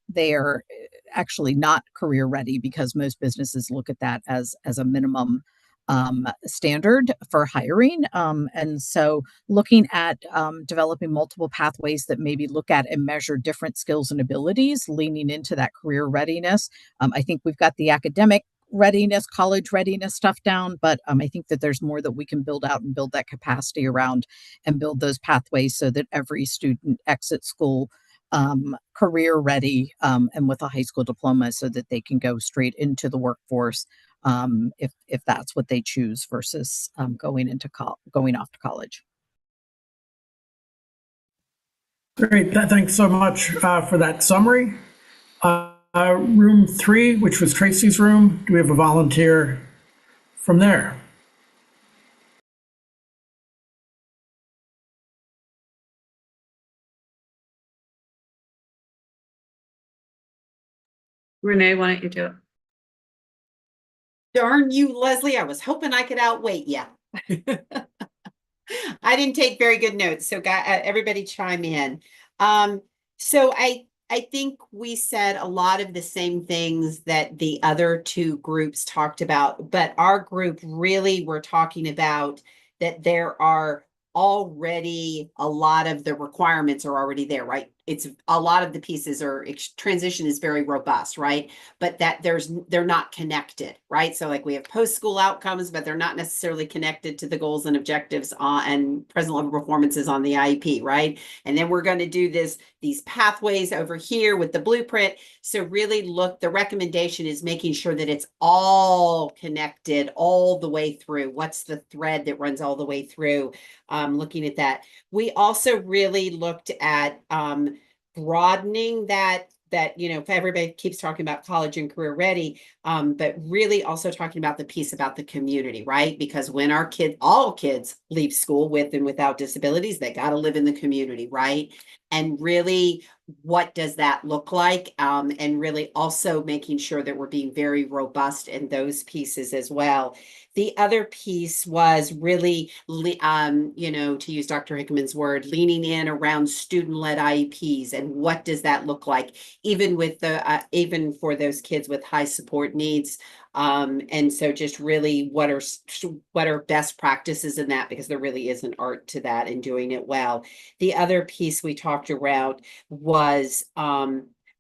they are actually not career ready, because most businesses look at that as a minimum standard for hiring. And so looking at developing multiple pathways that maybe look at and measure different skills and abilities, leaning into that career readiness. I think we've got the academic readiness, college readiness stuff down, but I think that there's more that we can build out and build that capacity around and build those pathways so that every student exits school career ready and with a high school diploma so that they can go straight into the workforce if that's what they choose versus going off to college. Great, thanks so much for that summary. Room 3, which was Tracy's room, do we have a volunteer from there? Renee, why don't you do it? Darn you, Leslie. I was hoping I could outweight you. I didn't take very good notes, so everybody chime in. So I think we said a lot of the same things that the other two groups talked about, but our group really were talking about that there are already a lot of the requirements are already there, right? It's a lot of the pieces are transition is very robust, right? But that they're not connected, right? So like we have post-school outcomes, but they're not necessarily connected to the goals and objectives and present level performances on the IEP, right? And then we're going to do these pathways over here with the blueprint. So really the recommendation is making sure that it's all connected all the way through. What's the thread that runs all the way through? Looking at that. We also really looked at broadening that, if everybody keeps talking about college and career ready, but really also talking about the piece about the community, right? Because when all kids leave school with and without disabilities, they got to live in the community, right? And really, what does that look like? And really also making sure that we're being very robust in those pieces as well. The other piece was really, to use Dr. Hickman's word, leaning in around student-led IEPs and what does that look like, even even for those kids with high support needs. And so just really what are best practices in that, because there really is an art to that and doing it well. The other piece we talked around was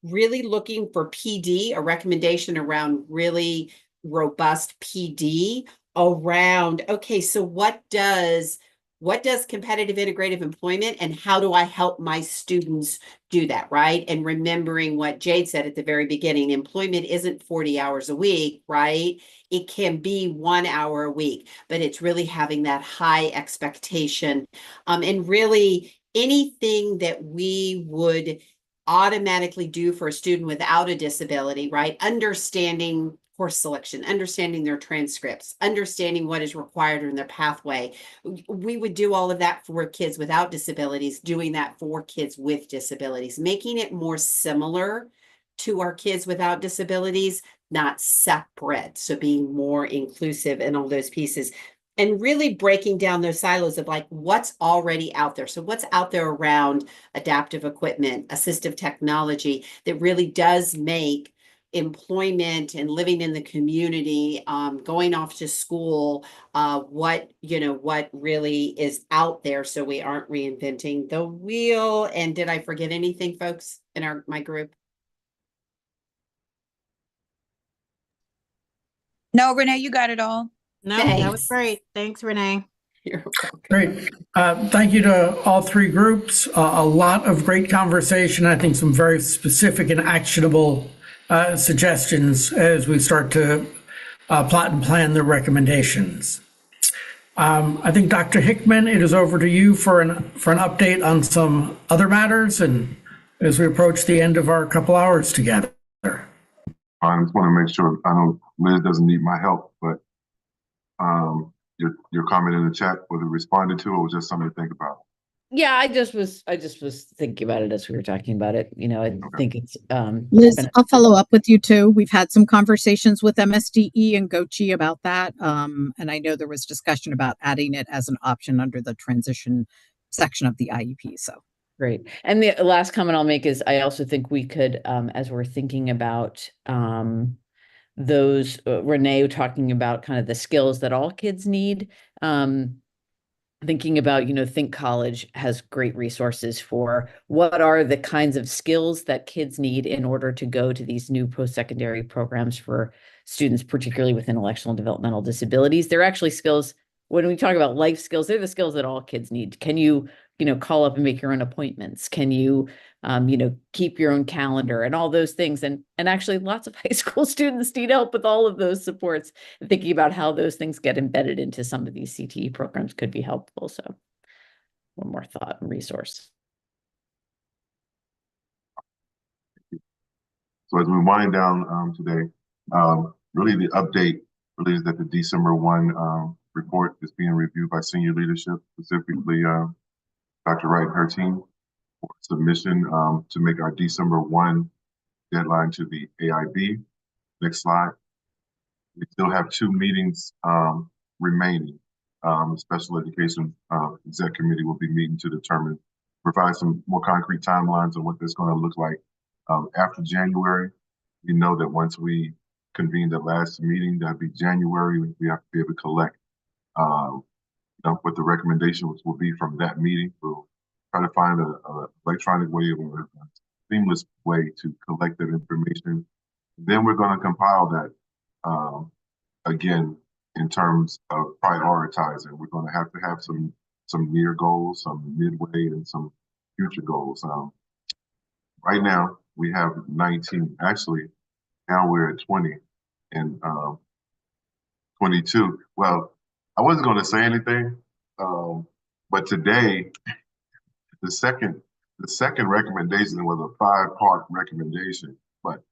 really looking for PD, a recommendation around really robust PD around, okay, so what does competitive integrative employment and how do I help my students do that, right? And remembering what Jade said at the very beginning, employment isn't 40 hours a week, right? It can be 1 hour a week, but it's really having that high expectation. And really anything that we would automatically do for a student without a disability, right? Understanding course selection, understanding their transcripts, understanding what is required in their pathway. We would do all of that for kids without disabilities, doing that for kids with disabilities, making it more similar to our kids without disabilities, not separate. So being more inclusive in all those pieces. And really breaking down those silos of like what's already out there. So what's out there around adaptive equipment, assistive technology that really does make employment and living in the community, going off to school, what really is out there so we aren't reinventing the wheel. And did I forget anything, folks, in my group? No, Renee, you got it all. No, that was great. Thanks, Renee. You're welcome. Great. Thank you to all three groups. A lot of great conversation. I think some very specific and actionable suggestions as we start to plot and plan the recommendations. I think Dr. Hickman, it is over to you for an update on some other matters, and as we approach the end of our couple hours together. I just want to make sure, I know Liz doesn't need my help, but your comment in the chat, was it responded to or was just something to think about? Yeah, I just was thinking about it as we were talking about it. I think it's Liz, I'll follow up with you too. We've had some conversations with MSDE and Gochi about that. And I know there was discussion about adding it as an option under the transition section of the IEP. So great. And the last comment I'll make is I also think we could, as we're thinking about those, Renee talking about kind of the skills that all kids need. thinking about, Think College has great resources for what are the kinds of skills that kids need in order to go to these new post-secondary programs for students, particularly with intellectual and developmental disabilities. They're actually skills, when we talk about life skills, they're the skills that all kids need. Can you, call up and make your own appointments? Can you, keep your own calendar and all those things? And actually lots of high school students need help with all of those supports. Thinking about how those things get embedded into some of these CTE programs could be helpful. So one more thought and resource. So as we wind down today, really the update really is that the December 1 report is being reviewed by senior leadership, specifically Dr. Wright and her team, for submission to make our December 1 deadline to the AIB. Next slide. We still have 2 meetings remaining. The Special Education Exec Committee will be meeting to provide some more concrete timelines on what that's going to look like after January. We know that once we convene the last meeting, that'll be January, we have to be able to collect what the recommendations will be from that meeting. We'll try to find a electronic way or a seamless way to collect that information. Then we're going to compile that again in terms of prioritizing. We're going to have some near goals, some midway, and some future goals. Right now we have 19. Actually, now we're at 20 and 22. Well, I wasn't going to say anything, but today the second recommendation was a 5-part recommendation, but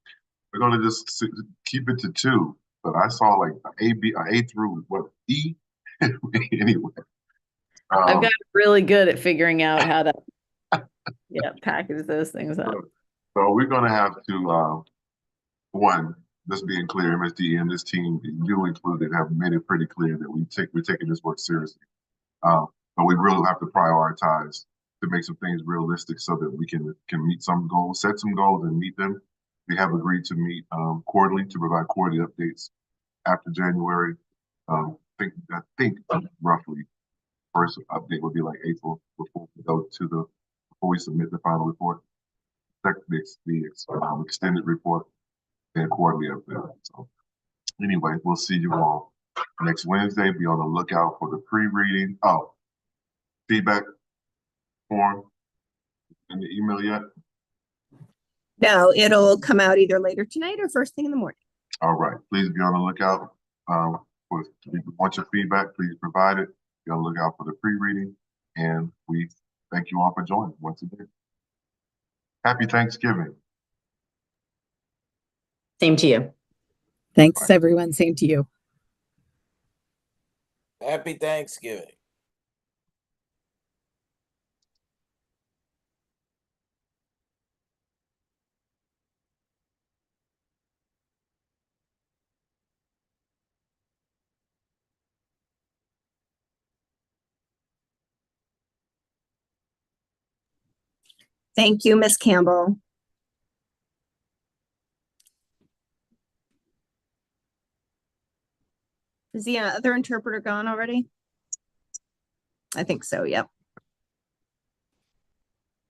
we're going to just keep it to 2. But I saw like A through E. Anyway, I've gotten really good at figuring out how to package those things up. So we're going to have to one, just being clear, MSDE and this team, you included, have made it pretty clear that we're taking this work seriously. But we really have to prioritize to make some things realistic so that we can meet some goals, set some goals and meet them. We have agreed to meet quarterly to provide quarterly updates after January. I think roughly first update would be like April before we submit the final report. The extended report and quarterly update. So anyway, we'll see you all next Wednesday. Be on the lookout for the pre-reading. Oh, feedback form in the email yet? No, it'll come out either later tonight or first thing in the morning. All right. Please be on the lookout if you want your feedback, please provide it. Be on the lookout for the pre-reading. And we thank you all for joining once again. Happy Thanksgiving. Same to you. Thanks, everyone. Same to you. Happy Thanksgiving. Thank you, Ms. Campbell. Is the other interpreter gone already? I think so, yep.